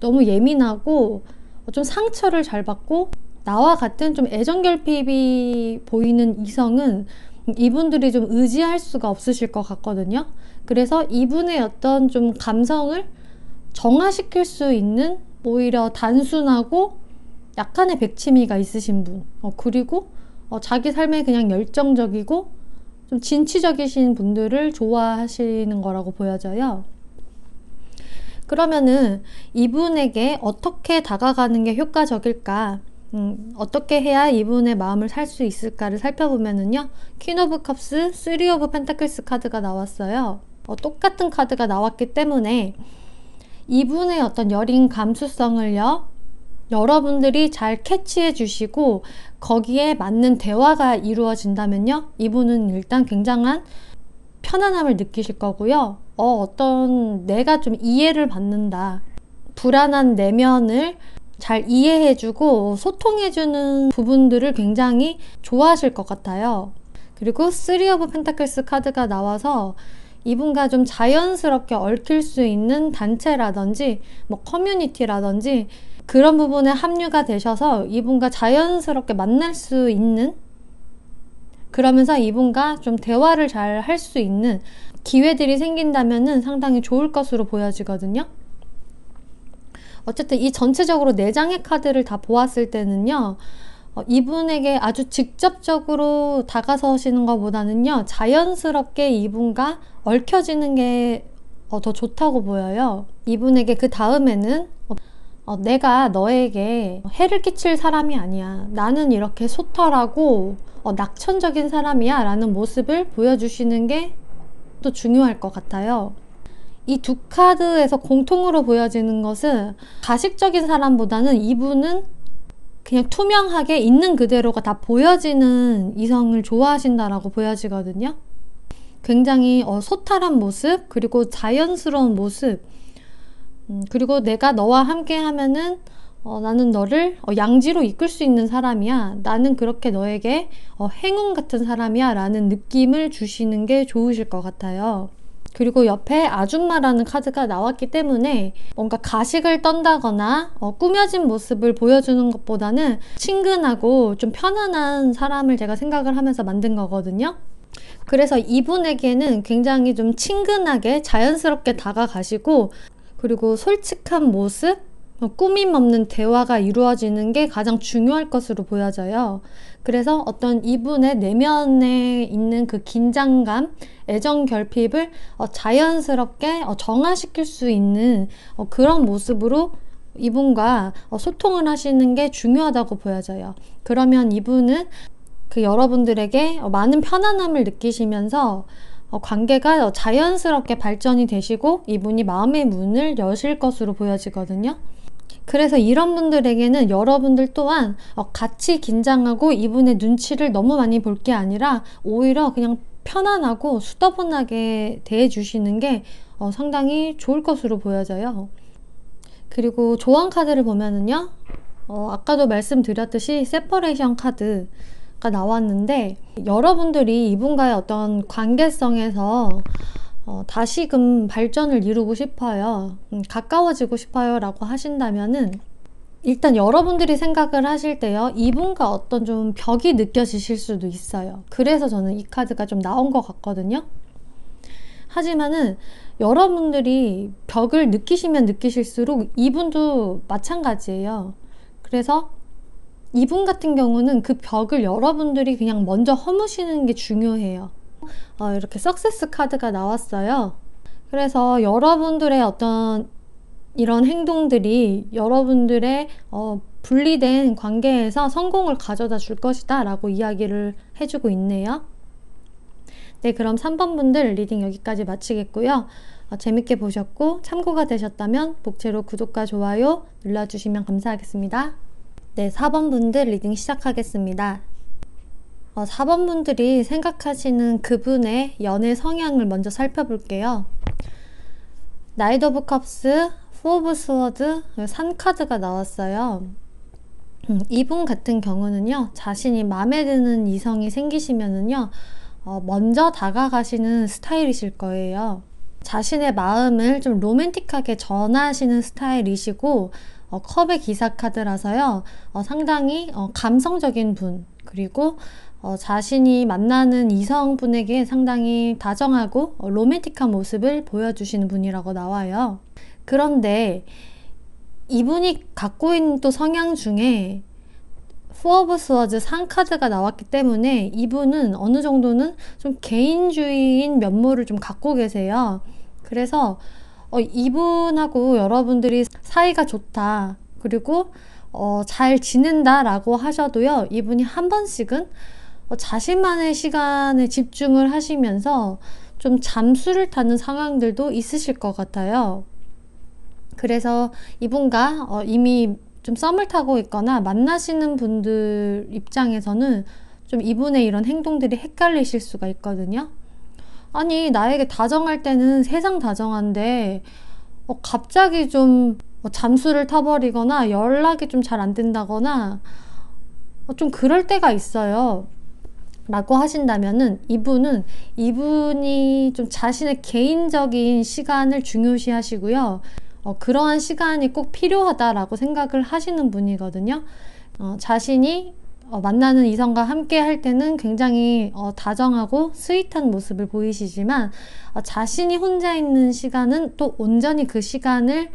[SPEAKER 1] 너무 예민하고 좀 상처를 잘 받고 나와 같은 좀 애정결핍이 보이는 이성은 이분들이 좀 의지할 수가 없으실 것 같거든요. 그래서 이분의 어떤 좀 감성을 정화시킬 수 있는 오히려 단순하고 약간의 백치미가 있으신 분, 그리고 자기 삶에 그냥 열정적이고 좀 진취적이신 분들을 좋아하시는 거라고 보여져요. 그러면은 이분에게 어떻게 다가가는 게 효과적일까? 어떻게 해야 이분의 마음을 살 수 있을까를 살펴보면은요, 퀸 오브 컵스, 쓰리 오브 펜타클스 카드가 나왔어요. 똑같은 카드가 나왔기 때문에 이분의 어떤 여린 감수성을요, 여러분들이 잘 캐치해 주시고 거기에 맞는 대화가 이루어진다면요, 이분은 일단 굉장한 편안함을 느끼실 거고요. 어떤 내가 좀 이해를 받는다, 불안한 내면을 잘 이해해주고 소통해주는 부분들을 굉장히 좋아하실 것 같아요. 그리고 3 오브 펜타클스 카드가 나와서 이분과 좀 자연스럽게 얽힐 수 있는 단체라든지 뭐 커뮤니티라든지 그런 부분에 합류가 되셔서 이분과 자연스럽게 만날 수 있는, 그러면서 이분과 좀 대화를 잘 할 수 있는 기회들이 생긴다면은 상당히 좋을 것으로 보여지거든요. 어쨌든 이 전체적으로 4장의 카드를 다 보았을 때는요, 이분에게 아주 직접적으로 다가서시는 것보다는요, 자연스럽게 이분과 얽혀지는 게 더 좋다고 보여요. 이분에게 그 다음에는 내가 너에게 해를 끼칠 사람이 아니야, 나는 이렇게 소탈하고 낙천적인 사람이야 라는 모습을 보여주시는 게 또 중요할 것 같아요. 이 두 카드에서 공통으로 보여지는 것은 가식적인 사람보다는 이분은 그냥 투명하게 있는 그대로가 다 보여지는 이성을 좋아하신다라고 보여지거든요. 굉장히 소탈한 모습, 그리고 자연스러운 모습, 그리고 내가 너와 함께 하면은 나는 너를 양지로 이끌 수 있는 사람이야, 나는 그렇게 너에게 행운 같은 사람이야 라는 느낌을 주시는 게 좋으실 것 같아요. 그리고 옆에 아줌마라는 카드가 나왔기 때문에 뭔가 가식을 떤다거나 꾸며진 모습을 보여주는 것보다는 친근하고 좀 편안한 사람을 제가 생각을 하면서 만든 거거든요. 그래서 이분에게는 굉장히 좀 친근하게 자연스럽게 다가가시고, 그리고 솔직한 모습, 꾸밈 없는 대화가 이루어지는 게 가장 중요할 것으로 보여져요. 그래서 어떤 이분의 내면에 있는 그 긴장감, 애정 결핍을 자연스럽게 정화시킬 수 있는 그런 모습으로 이분과 소통을 하시는 게 중요하다고 보여져요. 그러면 이분은 그 여러분들에게 많은 편안함을 느끼시면서 관계가 자연스럽게 발전이 되시고 이분이 마음의 문을 여실 것으로 보여지거든요. 그래서 이런 분들에게는 여러분들 또한 같이 긴장하고 이분의 눈치를 너무 많이 볼 게 아니라 오히려 그냥 편안하고 수더분하게 대해주시는 게 상당히 좋을 것으로 보여져요. 그리고 조언 카드를 보면은요, 아까도 말씀드렸듯이 세퍼레이션 카드가 나왔는데, 여러분들이 이분과의 어떤 관계성에서 다시금 발전을 이루고 싶어요, 가까워지고 싶어요 라고 하신다면은, 일단 여러분들이 생각을 하실 때요, 이분과 어떤 좀 벽이 느껴지실 수도 있어요. 그래서 저는 이 카드가 좀 나온 것 같거든요. 하지만은 여러분들이 벽을 느끼시면 느끼실수록 이분도 마찬가지예요. 그래서 이분 같은 경우는 그 벽을 여러분들이 그냥 먼저 허무시는 게 중요해요. 이렇게 석세스 카드가 나왔어요. 그래서 여러분들의 어떤 이런 행동들이 여러분들의 분리된 관계에서 성공을 가져다 줄 것이다 라고 이야기를 해주고 있네요. 네, 그럼 3번 분들 리딩 여기까지 마치겠고요. 재밌게 보셨고 참고가 되셨다면 복채로 구독과 좋아요 눌러주시면 감사하겠습니다. 네, 4번 분들 리딩 시작하겠습니다. 4번 분들이 생각하시는 그분의 연애 성향을 먼저 살펴볼게요. 나이트 오브 컵스, 4 오브 스워드, 산 카드가 나왔어요. 이분 같은 경우는요, 자신이 마음에 드는 이성이 생기시면은요, 먼저 다가가시는 스타일이실 거예요. 자신의 마음을 좀 로맨틱하게 전하시는 스타일이시고, 컵의 기사 카드라서요, 상당히 감성적인 분, 그리고 자신이 만나는 이성분에게 상당히 다정하고 로맨틱한 모습을 보여주시는 분이라고 나와요. 그런데 이분이 갖고 있는 또 성향 중에 4 오브 스워드 산 카드가 나왔기 때문에 이분은 어느 정도는 좀 개인주의인 면모를 좀 갖고 계세요. 그래서 이분하고 여러분들이 사이가 좋다, 그리고 잘 지낸다 라고 하셔도요, 이분이 한 번씩은 자신만의 시간에 집중을 하시면서 좀 잠수를 타는 상황들도 있으실 것 같아요. 그래서 이분과 이미 좀 썸을 타고 있거나 만나시는 분들 입장에서는 좀 이분의 이런 행동들이 헷갈리실 수가 있거든요. 아니, 나에게 다정할 때는 세상 다정한데 갑자기 좀 잠수를 타버리거나 연락이 좀 잘 안 된다거나 좀 그럴 때가 있어요 라고 하신다면은, 이분이 좀 자신의 개인적인 시간을 중요시 하시고요. 그러한 시간이 꼭 필요하다라고 생각을 하시는 분이거든요. 자신이 만나는 이성과 함께 할 때는 굉장히 다정하고 스윗한 모습을 보이시지만, 자신이 혼자 있는 시간은 또 온전히 그 시간을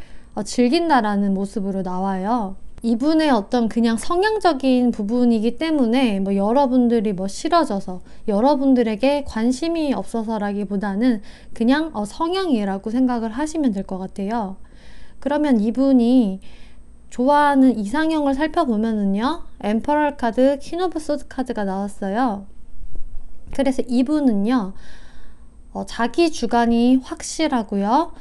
[SPEAKER 1] 즐긴다라는 모습으로 나와요. 이분의 어떤 그냥 성향적인 부분이기 때문에 여러분들이 싫어져서, 여러분들에게 관심이 없어서라기보다는 그냥 성향이라고 생각을 하시면 될 것 같아요. 그러면 이분이 좋아하는 이상형을 살펴보면은요, 엠퍼럴 카드, 퀸 오브 소드 카드가 나왔어요. 그래서 이분은요, 자기 주관이 확실하고요,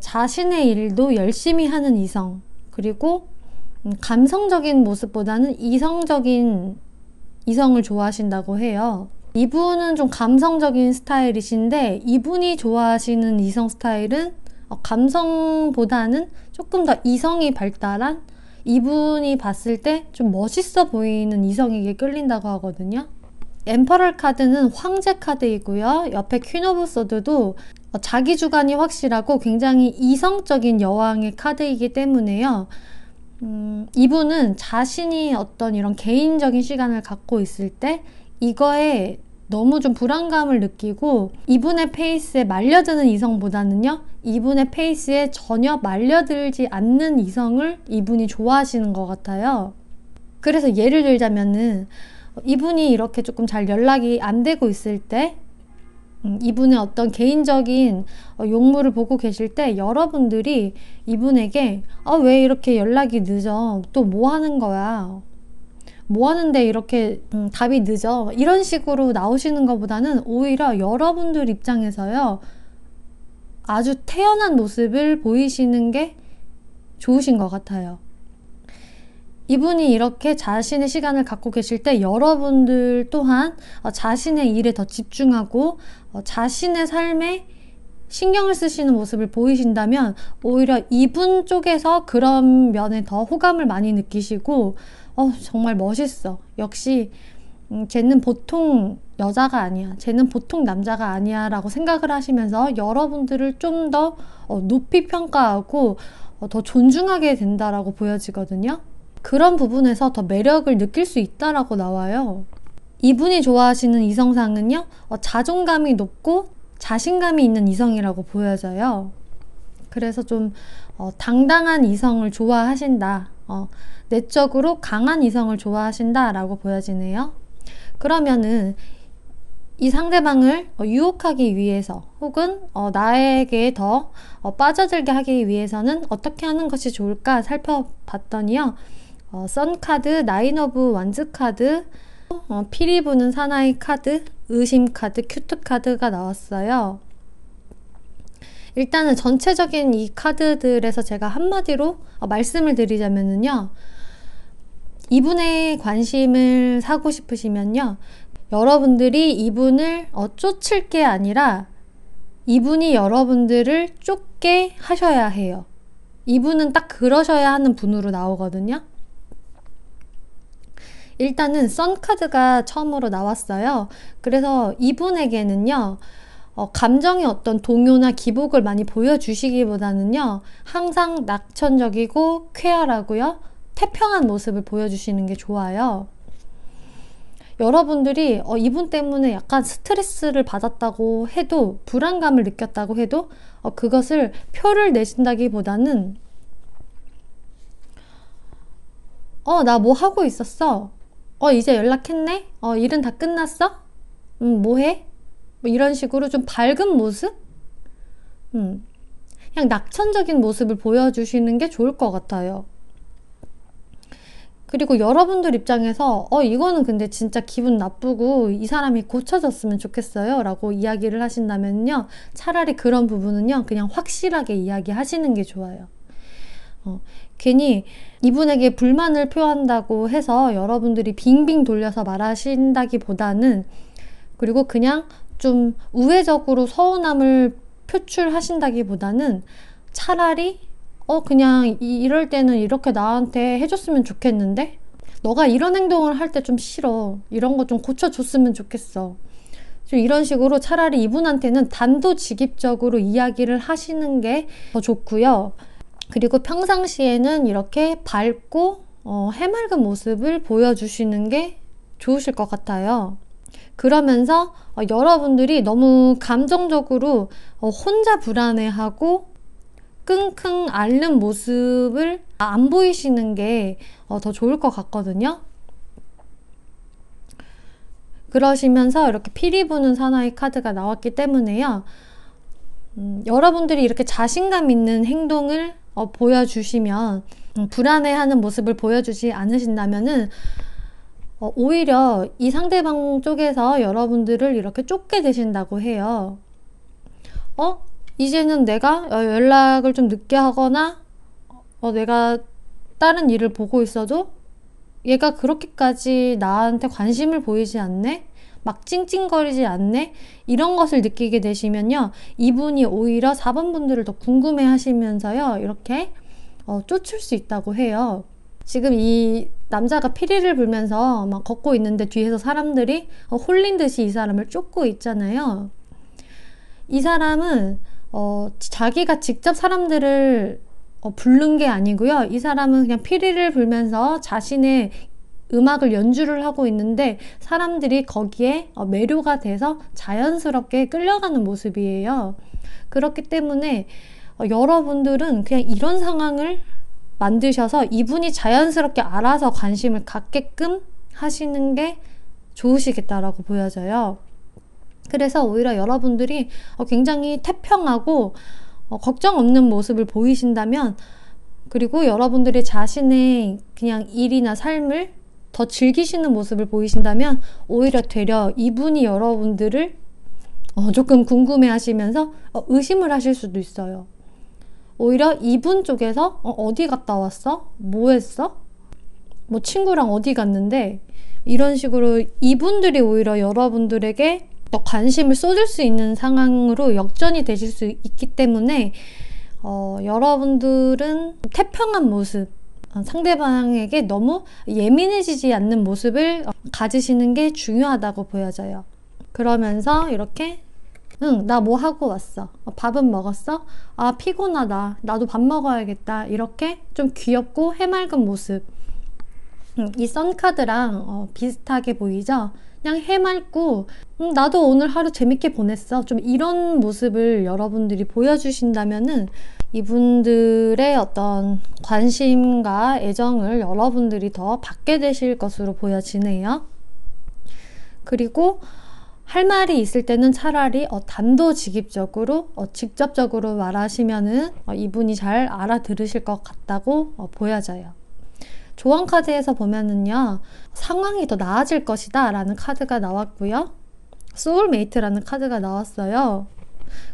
[SPEAKER 1] 자신의 일도 열심히 하는 이성, 그리고 감성적인 모습보다는 이성적인 이성을 좋아하신다고 해요. 이분은 좀 감성적인 스타일이신데, 이분이 좋아하시는 이성 스타일은 감성보다는 조금 더 이성이 발달한, 이분이 봤을 때 좀 멋있어 보이는 이성에게 끌린다고 하거든요. 엠퍼럴 카드는 황제 카드이고요. 옆에 퀸 오브 소드도 자기 주관이 확실하고 굉장히 이성적인 여왕의 카드이기 때문에요. 이분은 자신이 어떤 이런 개인적인 시간을 갖고 있을 때 이거에 너무 좀 불안감을 느끼고, 이분의 페이스에 말려드는 이성보다는요, 이분의 페이스에 전혀 말려들지 않는 이성을 이분이 좋아하시는 것 같아요. 그래서 예를 들자면은, 이분이 이렇게 조금 잘 연락이 안 되고 있을 때, 이분의 어떤 개인적인 용무를 보고 계실 때 여러분들이 이분에게 왜 이렇게 연락이 늦어? 또 뭐 하는 거야? 뭐 하는데 이렇게 답이 늦어? 이런 식으로 나오시는 것보다는 오히려 여러분들 입장에서요, 아주 태연한 모습을 보이시는 게 좋으신 것 같아요. 이분이 이렇게 자신의 시간을 갖고 계실 때 여러분들 또한 자신의 일에 더 집중하고 자신의 삶에 신경을 쓰시는 모습을 보이신다면, 오히려 이분 쪽에서 그런 면에 더 호감을 많이 느끼시고, 정말 멋있어. 역시 쟤는 보통 여자가 아니야. 쟤는 보통 남자가 아니야 라고 생각을 하시면서 여러분들을 좀 더 높이 평가하고 더 존중하게 된다라고 보여지거든요. 그런 부분에서 더 매력을 느낄 수 있다라고 나와요. 이분이 좋아하시는 이성상은요, 자존감이 높고 자신감이 있는 이성이라고 보여져요. 그래서 좀 당당한 이성을 좋아하신다, 내적으로 강한 이성을 좋아하신다 라고 보여지네요. 그러면은 이 상대방을 유혹하기 위해서, 혹은 나에게 더 빠져들게 하기 위해서는 어떻게 하는 것이 좋을까 살펴봤더니요, 선 카드, 나인 오브 완즈 카드, 피리 부는 사나이 카드, 의심 카드, 큐트 카드가 나왔어요. 일단은 전체적인 이 카드들에서 제가 한마디로 말씀을 드리자면요, 이분의 관심을 사고 싶으시면요, 여러분들이 이분을 쫓을 게 아니라 이분이 여러분들을 쫓게 하셔야 해요. 이분은 딱 그러셔야 하는 분으로 나오거든요. 일단은 선카드가 처음으로 나왔어요. 그래서 이분에게는요, 감정의 어떤 동요나 기복을 많이 보여주시기보다는요, 항상 낙천적이고 쾌활하고요, 태평한 모습을 보여주시는 게 좋아요. 여러분들이 이분 때문에 약간 스트레스를 받았다고 해도, 불안감을 느꼈다고 해도 그것을 표를 내신다기보다는 나 뭐 하고 있었어? 이제 연락했네? 일은 다 끝났어? 뭐 해? 뭐 이런 식으로 좀 밝은 모습? 그냥 낙천적인 모습을 보여주시는 게 좋을 것 같아요. 그리고 여러분들 입장에서 이거는 근데 진짜 기분 나쁘고 이 사람이 고쳐졌으면 좋겠어요 라고 이야기를 하신다면요, 차라리 그런 부분은요, 그냥 확실하게 이야기하시는 게 좋아요. 괜히 이분에게 불만을 표한다고 해서 여러분들이 빙빙 돌려서 말하신다기보다는, 그리고 그냥 좀 우회적으로 서운함을 표출하신다기보다는 차라리 그냥 이럴 때는 이렇게 나한테 해줬으면 좋겠는데? 너가 이런 행동을 할 때 좀 싫어. 이런 거 좀 고쳐줬으면 좋겠어. 좀 이런 식으로 차라리 이분한테는 단도직입적으로 이야기를 하시는 게 더 좋고요. 그리고 평상시에는 이렇게 밝고 해맑은 모습을 보여주시는 게 좋으실 것 같아요. 그러면서 여러분들이 너무 감정적으로 혼자 불안해하고 끙끙 앓는 모습을 안 보이시는 게 더 좋을 것 같거든요. 그러시면서 이렇게 피리 부는 사나이 카드가 나왔기 때문에요. 여러분들이 이렇게 자신감 있는 행동을 보여주시면, 불안해하는 모습을 보여주지 않으신다면은 오히려 이 상대방 쪽에서 여러분들을 이렇게 쫓게 되신다고 해요. 이제는 내가 연락을 좀 늦게 하거나 내가 다른 일을 보고 있어도 얘가 그렇게까지 나한테 관심을 보이지 않네? 막 찡찡거리지 않네? 이런 것을 느끼게 되시면요, 이분이 오히려 4번 분들을 더 궁금해 하시면서요, 이렇게 쫓을 수 있다고 해요. 지금 이 남자가 피리를 불면서 막 걷고 있는데 뒤에서 사람들이 홀린 듯이 이 사람을 쫓고 있잖아요. 이 사람은 자기가 직접 사람들을 부른 게 아니고요. 이 사람은 그냥 피리를 불면서 자신의 음악을 연주를 하고 있는데 사람들이 거기에 매료가 돼서 자연스럽게 끌려가는 모습이에요. 그렇기 때문에 여러분들은 그냥 이런 상황을 만드셔서 이분이 자연스럽게 알아서 관심을 갖게끔 하시는 게 좋으시겠다라고 보여져요. 그래서 오히려 여러분들이 굉장히 태평하고 걱정 없는 모습을 보이신다면, 그리고 여러분들이 자신의 그냥 일이나 삶을 더 즐기시는 모습을 보이신다면 오히려 되려 이분이 여러분들을 조금 궁금해 하시면서 의심을 하실 수도 있어요. 오히려 이분 쪽에서 어디 갔다 왔어? 뭐 했어? 뭐 친구랑 어디 갔는데? 이런 식으로 이분들이 오히려 여러분들에게 더 관심을 쏟을 수 있는 상황으로 역전이 되실 수 있기 때문에 여러분들은 태평한 모습, 상대방에게 너무 예민해지지 않는 모습을 가지시는 게 중요하다고 보여져요. 그러면서 이렇게 응, 나 뭐 하고 왔어? 밥은 먹었어? 아, 피곤하다. 나도 밥 먹어야겠다. 이렇게 좀 귀엽고 해맑은 모습. 이 선카드랑 비슷하게 보이죠? 그냥 해맑고 나도 오늘 하루 재밌게 보냈어. 좀 이런 모습을 여러분들이 보여주신다면은 이분들의 어떤 관심과 애정을 여러분들이 더 받게 되실 것으로 보여지네요. 그리고 할 말이 있을 때는 차라리 단도직입적으로 직접적으로 말하시면은 이분이 잘 알아들으실 것 같다고 보여져요. 조언 카드에서 보면은요, 상황이 더 나아질 것이다 라는 카드가 나왔고요, 소울메이트라는 카드가 나왔어요.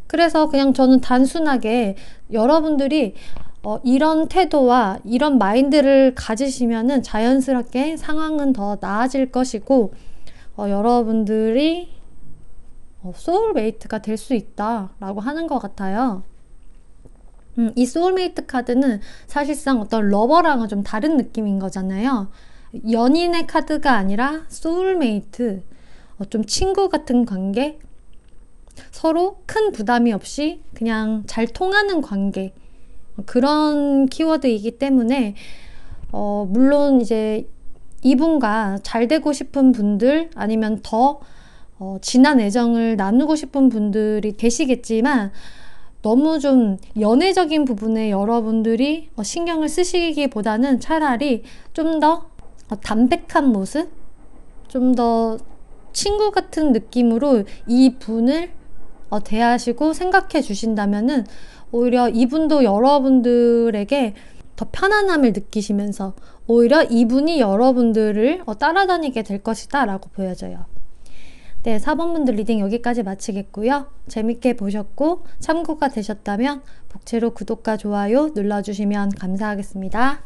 [SPEAKER 1] 그래서 그냥 저는 단순하게 여러분들이 이런 태도와 이런 마인드를 가지시면은 자연스럽게 상황은 더 나아질 것이고 여러분들이 소울메이트가 될 수 있다 라고 하는 것 같아요. 이 소울메이트 카드는 사실상 어떤 러버랑은 좀 다른 느낌인 거잖아요. 연인의 카드가 아니라 소울메이트, 좀 친구 같은 관계, 서로 큰 부담이 없이 그냥 잘 통하는 관계, 그런 키워드이기 때문에 물론 이제 이분과 잘 되고 싶은 분들, 아니면 더 진한 애정을 나누고 싶은 분들이 계시겠지만, 너무 좀 연애적인 부분에 여러분들이 신경을 쓰시기보다는 차라리 좀 더 담백한 모습, 좀 더 친구 같은 느낌으로 이 분을 대하시고 생각해 주신다면은 오히려 이분도 여러분들에게 더 편안함을 느끼시면서 오히려 이분이 여러분들을 따라다니게 될 것이다 라고 보여져요. 네, 4번 분들 리딩 여기까지 마치겠고요. 재밌게 보셨고 참고가 되셨다면 복채로 구독과 좋아요 눌러주시면 감사하겠습니다.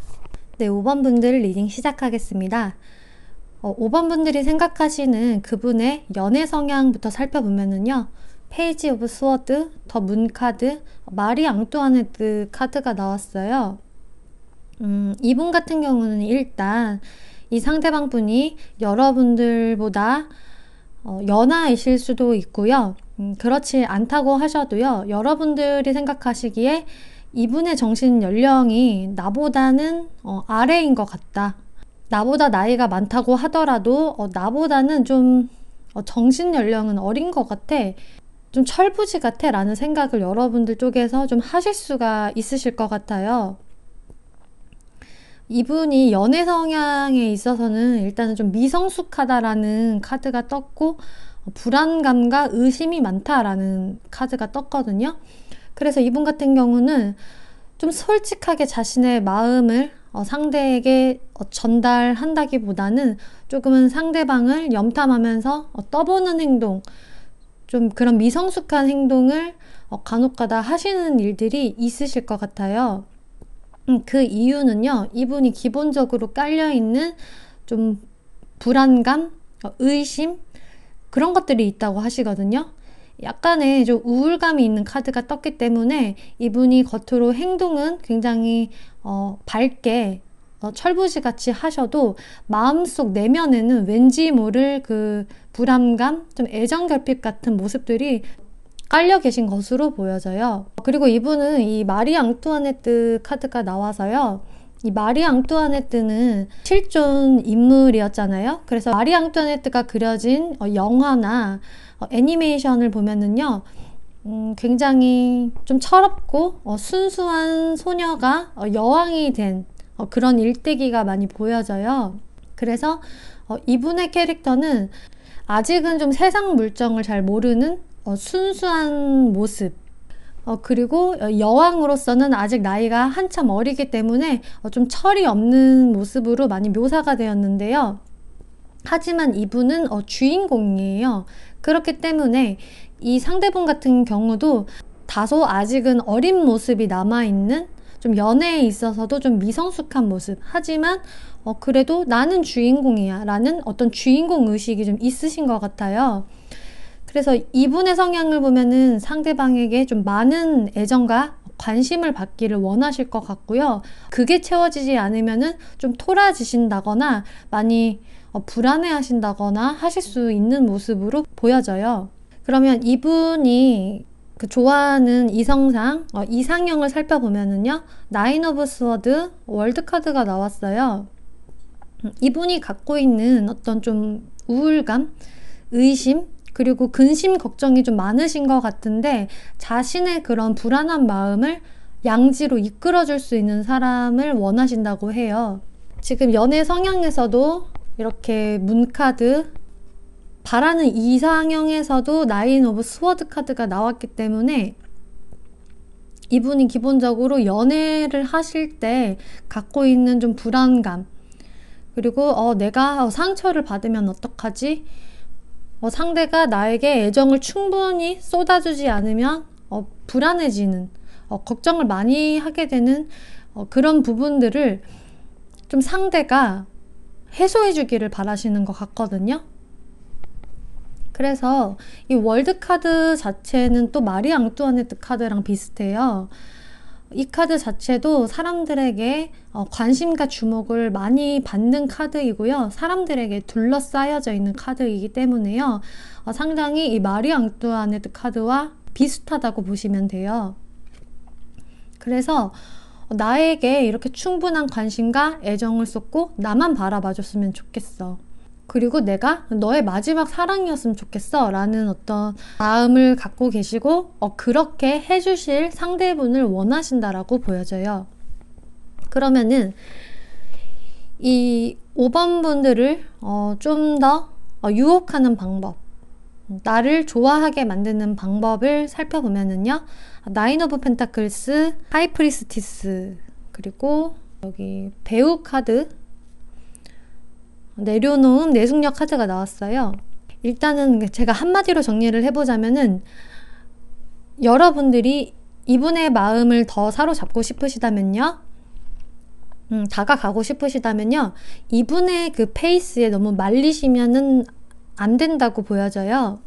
[SPEAKER 1] 네, 5번 분들 리딩 시작하겠습니다. 5번 분들이 생각하시는 그분의 연애 성향부터 살펴보면은요. 페이지 오브 스워드, 더 문 카드, 마리 앙뚜아네트 카드가 나왔어요. 이분 같은 경우는 일단 이 상대방 분이 여러분들보다 연하이실 수도 있고요. 그렇지 않다고 하셔도요. 여러분들이 생각하시기에 이분의 정신 연령이 나보다는 아래인 것 같다. 나보다 나이가 많다고 하더라도 나보다는 좀 정신 연령은 어린 것 같아. 좀 철부지 같아 라는 생각을 여러분들 쪽에서 좀 하실 수가 있으실 것 같아요. 이분이 연애 성향에 있어서는 일단은 좀 미성숙하다라는 카드가 떴고 불안감과 의심이 많다라는 카드가 떴거든요. 그래서 이분 같은 경우는 좀 솔직하게 자신의 마음을 상대에게 전달한다기보다는 조금은 상대방을 염탐하면서 떠보는 행동, 좀 그런 미성숙한 행동을 간혹가다 하시는 일들이 있으실 것 같아요. 그 이유는요, 이분이 기본적으로 깔려있는 좀 불안감, 의심, 그런 것들이 있다고 하시거든요. 약간의 좀 우울감이 있는 카드가 떴기 때문에 이분이 겉으로 행동은 굉장히 밝게 철부지같이 하셔도 마음속 내면에는 왠지 모를 그 불안감, 좀 애정결핍 같은 모습들이 깔려 계신 것으로 보여져요. 그리고 이분은 이 마리 앙뚜아네트 카드가 나와서요. 이 마리 앙뚜아네트는 실존 인물이었잖아요. 그래서 마리 앙뚜아네트가 그려진 영화나 애니메이션을 보면은요. 굉장히 좀 철없고 순수한 소녀가 여왕이 된 그런 일대기가 많이 보여져요. 그래서 이분의 캐릭터는 아직은 좀 세상 물정을 잘 모르는 순수한 모습, 그리고 여왕으로서는 아직 나이가 한참 어리기 때문에 좀 철이 없는 모습으로 많이 묘사가 되었는데요. 하지만 이분은 주인공이에요. 그렇기 때문에 이 상대분 같은 경우도 다소 아직은 어린 모습이 남아있는, 좀 연애에 있어서도 좀 미성숙한 모습, 하지만 그래도 나는 주인공이야 라는 어떤 주인공 의식이 좀 있으신 것 같아요. 그래서 이분의 성향을 보면은 상대방에게 좀 많은 애정과 관심을 받기를 원하실 것 같고요. 그게 채워지지 않으면은 좀 토라지신다거나 많이 불안해 하신다거나 하실 수 있는 모습으로 보여져요. 그러면 이분이 좋아하는 이성상, 이상형을 살펴보면은요. 나인 오브 스워드 월드 카드가 나왔어요. 이분이 갖고 있는 어떤 좀 우울감, 의심, 그리고 근심 걱정이 좀 많으신 것 같은데 자신의 그런 불안한 마음을 양지로 이끌어줄 수 있는 사람을 원하신다고 해요. 지금 연애 성향에서도 이렇게 문카드, 바라는 이상형에서도 나인 오브 스워드 카드가 나왔기 때문에 이분이 기본적으로 연애를 하실 때 갖고 있는 좀 불안감, 그리고 내가 상처를 받으면 어떡하지? 상대가 나에게 애정을 충분히 쏟아주지 않으면 불안해지는, 걱정을 많이 하게 되는 그런 부분들을 좀 상대가 해소해 주기를 바라시는 것 같거든요. 그래서 이 월드 카드 자체는 또 마리 앙뚜아네트 카드랑 비슷해요. 이 카드 자체도 사람들에게 관심과 주목을 많이 받는 카드이고요. 사람들에게 둘러싸여져 있는 카드이기 때문에요. 상당히 이 마리 앙뚜아네트 카드와 비슷하다고 보시면 돼요. 그래서 나에게 이렇게 충분한 관심과 애정을 쏟고 나만 바라봐줬으면 좋겠어. 그리고 내가 너의 마지막 사랑이었으면 좋겠어 라는 어떤 마음을 갖고 계시고 그렇게 해주실 상대분을 원하신다라고 보여져요. 그러면은 이 5번 분들을 좀 더 유혹하는 방법, 나를 좋아하게 만드는 방법을 살펴보면은요. 나인 오브 펜타클스, 하이프리스티스, 그리고 여기 배우 카드, 내려놓은 내숙녀 카드가 나왔어요. 일단은 제가 한마디로 정리를 해보자면은, 여러분들이 이분의 마음을 더 사로잡고 싶으시다면요, 다가가고 싶으시다면요, 이분의 그 페이스에 너무 말리시면은 안 된다고 보여져요.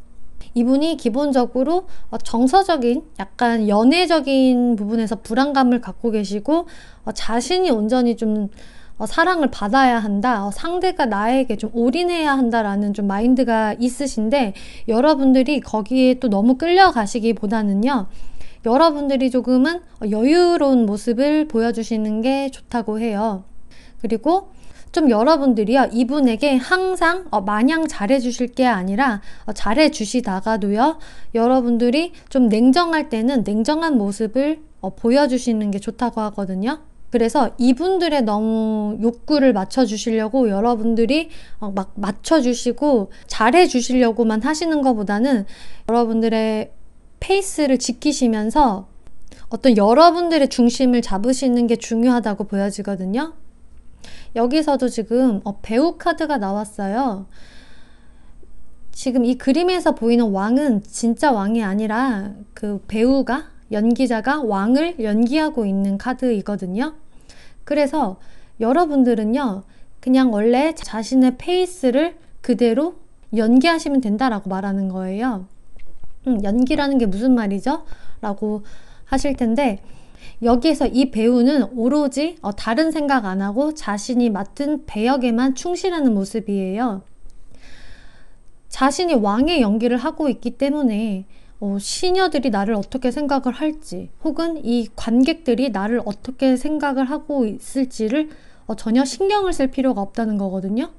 [SPEAKER 1] 이분이 기본적으로 정서적인, 약간 연애적인 부분에서 불안감을 갖고 계시고, 자신이 온전히 좀 사랑을 받아야 한다, 상대가 나에게 좀 올인해야 한다라는 좀 마인드가 있으신데, 여러분들이 거기에 또 너무 끌려가시기보다는요, 여러분들이 조금은 여유로운 모습을 보여주시는 게 좋다고 해요. 그리고 좀 여러분들이요, 이분에게 항상 마냥 잘해주실 게 아니라 잘해주시다가도요, 여러분들이 좀 냉정할 때는 냉정한 모습을 보여주시는 게 좋다고 하거든요. 그래서 이분들의 너무 욕구를 맞춰주시려고 여러분들이 막 맞춰주시고 잘해주시려고만 하시는 것보다는, 여러분들의 페이스를 지키시면서 어떤 여러분들의 중심을 잡으시는 게 중요하다고 보여지거든요. 여기서도 지금 배우 카드가 나왔어요. 지금 이 그림에서 보이는 왕은 진짜 왕이 아니라 그 배우가, 연기자가 왕을 연기하고 있는 카드이거든요. 그래서 여러분들은요, 그냥 원래 자신의 페이스를 그대로 연기하시면 된다라고 말하는 거예요. 연기라는 게 무슨 말이죠? 라고 하실 텐데, 여기에서 이 배우는 오로지 다른 생각 안 하고 자신이 맡은 배역에만 충실하는 모습이에요. 자신이 왕의 연기를 하고 있기 때문에 시녀들이 나를 어떻게 생각을 할지, 혹은 이 관객들이 나를 어떻게 생각을 하고 있을지를 전혀 신경을 쓸 필요가 없다는 거거든요.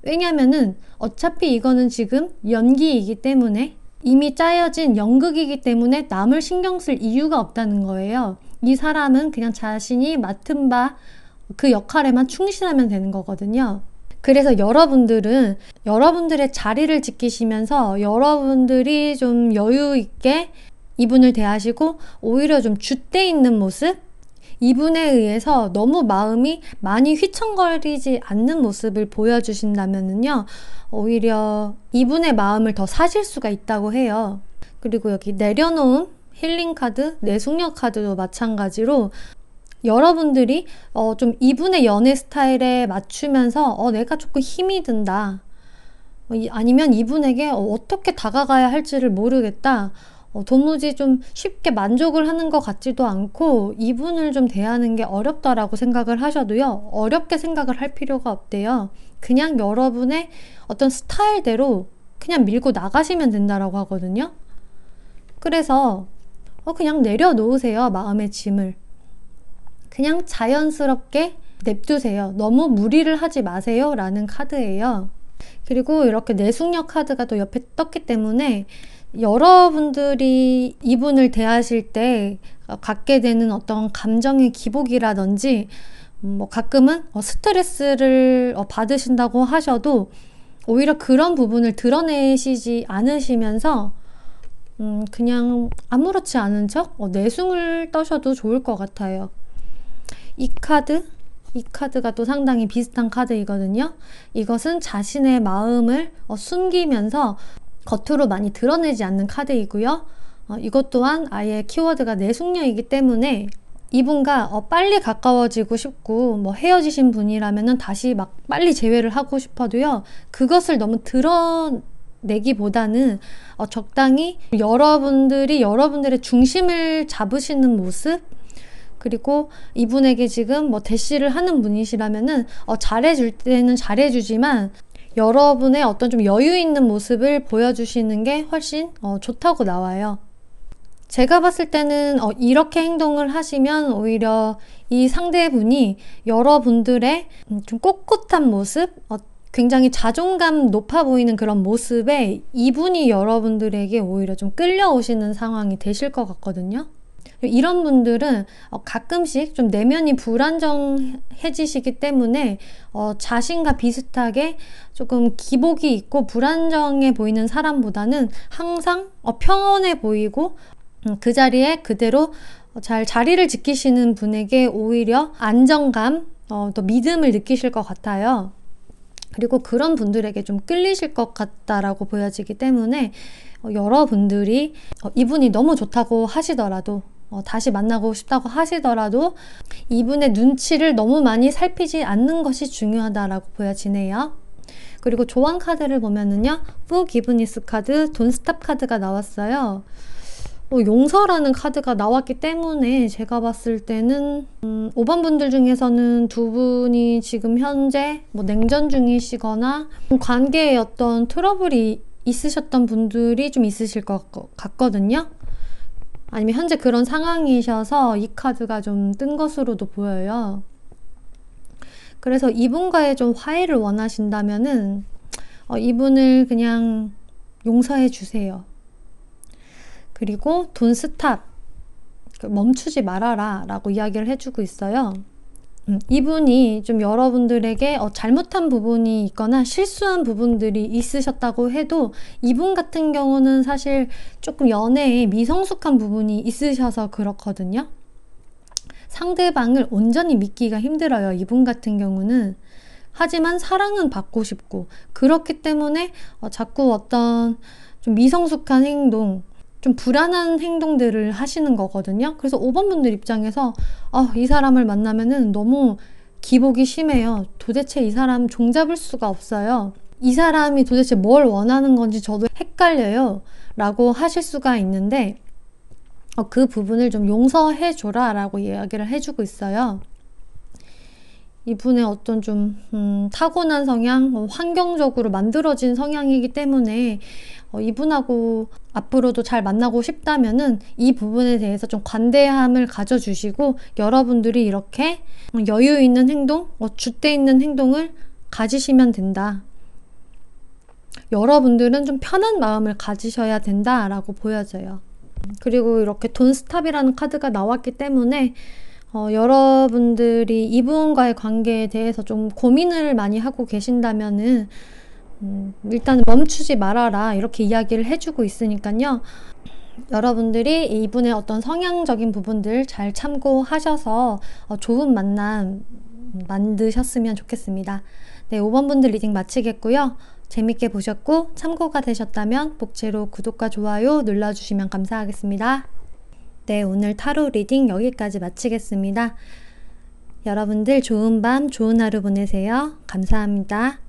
[SPEAKER 1] 왜냐면은 어차피 이거는 지금 연기이기 때문에, 이미 짜여진 연극이기 때문에 남을 신경 쓸 이유가 없다는 거예요. 이 사람은 그냥 자신이 맡은 바 그 역할에만 충실하면 되는 거거든요. 그래서 여러분들은 여러분들의 자리를 지키시면서 여러분들이 좀 여유 있게 이분을 대하시고, 오히려 좀 줏대 있는 모습, 이분에 의해서 너무 마음이 많이 휘청거리지 않는 모습을 보여주신다면요, 오히려 이분의 마음을 더 사실 수가 있다고 해요. 그리고 여기 내려놓음, 힐링 카드, 내숙녀 카드도 마찬가지로, 여러분들이 좀 이분의 연애 스타일에 맞추면서 내가 조금 힘이 든다, 아니면 이분에게 어떻게 다가가야 할지를 모르겠다, 도무지 좀 쉽게 만족을 하는 것 같지도 않고 이분을 좀 대하는 게 어렵다라고 생각을 하셔도요, 어렵게 생각을 할 필요가 없대요. 그냥 여러분의 어떤 스타일대로 그냥 밀고 나가시면 된다라고 하거든요. 그래서 그냥 내려놓으세요. 마음의 짐을 그냥 자연스럽게 냅두세요. 너무 무리를 하지 마세요 라는 카드예요. 그리고 이렇게 내숙녀 카드가 또 옆에 떴기 때문에, 여러분들이 이분을 대하실 때 갖게 되는 어떤 감정의 기복이라든지, 뭐 가끔은 스트레스를 받으신다고 하셔도 오히려 그런 부분을 드러내시지 않으시면서 그냥 아무렇지 않은 척 내숭을 떠셔도 좋을 것 같아요. 이 카드가 또 상당히 비슷한 카드이거든요. 이것은 자신의 마음을 숨기면서 겉으로 많이 드러내지 않는 카드이고요. 이것 또한 아예 키워드가 내숙녀이기 때문에, 이분과 빨리 가까워지고 싶고 뭐 헤어지신 분이라면은 다시 막 빨리 재회를 하고 싶어도요, 그것을 너무 드러내기보다는 적당히 여러분들이 여러분들의 중심을 잡으시는 모습, 그리고 이분에게 지금 뭐 대시를 하는 분이시라면은 잘해줄 때는 잘해주지만 여러분의 어떤 좀 여유 있는 모습을 보여주시는 게 훨씬 좋다고 나와요. 제가 봤을 때는 이렇게 행동을 하시면 오히려 이 상대분이 여러분들의 좀 꼿꼿한 모습, 굉장히 자존감 높아 보이는 그런 모습에 이분이 여러분들에게 오히려 좀 끌려오시는 상황이 되실 것 같거든요. 이런 분들은 가끔씩 좀 내면이 불안정해지시기 때문에 자신과 비슷하게 조금 기복이 있고 불안정해 보이는 사람보다는 항상 평온해 보이고 그 자리에 그대로 잘 자리를 지키시는 분에게 오히려 안정감, 또 믿음을 느끼실 것 같아요. 그리고 그런 분들에게 좀 끌리실 것 같다라고 보여지기 때문에 여러분들이 이분이 너무 좋다고 하시더라도 다시 만나고 싶다고 하시더라도 이분의 눈치를 너무 많이 살피지 않는 것이 중요하다라고 보여지네요. 그리고 조언 카드를 보면은요, 포기브니스 카드, 돈스탑 카드가 나왔어요. 용서라는 카드가 나왔기 때문에 제가 봤을 때는 5번 분들 중에서는 두 분이 지금 현재 뭐 냉전 중이시거나 관계에 어떤 트러블이 있으셨던 분들이 좀 있으실 것 같거든요. 아니면 현재 그런 상황이셔서 이 카드가 좀 뜬 것으로도 보여요. 그래서 이분과의 좀 화해를 원하신다면은 이분을 그냥 용서해 주세요. 그리고 돈 스탑, 멈추지 말아라 라고 이야기를 해주고 있어요. 이분이 좀 여러분들에게 잘못한 부분이 있거나 실수한 부분들이 있으셨다고 해도 이분 같은 경우는 사실 조금 연애에 미성숙한 부분이 있으셔서 그렇거든요. 상대방을 온전히 믿기가 힘들어요. 이분 같은 경우는. 하지만 사랑은 받고 싶고 그렇기 때문에 자꾸 어떤 좀 미성숙한 행동, 좀 불안한 행동들을 하시는 거거든요. 그래서 5번 분들 입장에서 이 사람을 만나면은 너무 기복이 심해요. 도대체 이 사람 종잡을 수가 없어요. 이 사람이 도대체 뭘 원하는 건지 저도 헷갈려요. 라고 하실 수가 있는데 그 부분을 좀 용서해 줘라 라고 이야기를 해주고 있어요. 이분의 어떤 좀 타고난 성향, 환경적으로 만들어진 성향이기 때문에 이분하고 앞으로도 잘 만나고 싶다면은 이 부분에 대해서 좀 관대함을 가져주시고 여러분들이 이렇게 여유 있는 행동, 줏대 있는 행동을 가지시면 된다. 여러분들은 좀 편한 마음을 가지셔야 된다라고 보여져요. 그리고 이렇게 돈스탑이라는 카드가 나왔기 때문에 여러분들이 이분과의 관계에 대해서 좀 고민을 많이 하고 계신다면은 일단 멈추지 말아라 이렇게 이야기를 해주고 있으니까요. 여러분들이 이분의 어떤 성향적인 부분들 잘 참고하셔서 좋은 만남 만드셨으면 좋겠습니다. 네, 5번 분들 리딩 마치겠고요. 재밌게 보셨고 참고가 되셨다면 복채로 구독과 좋아요 눌러주시면 감사하겠습니다. 네, 오늘 타로 리딩 여기까지 마치겠습니다. 여러분들 좋은 밤, 좋은 하루 보내세요. 감사합니다.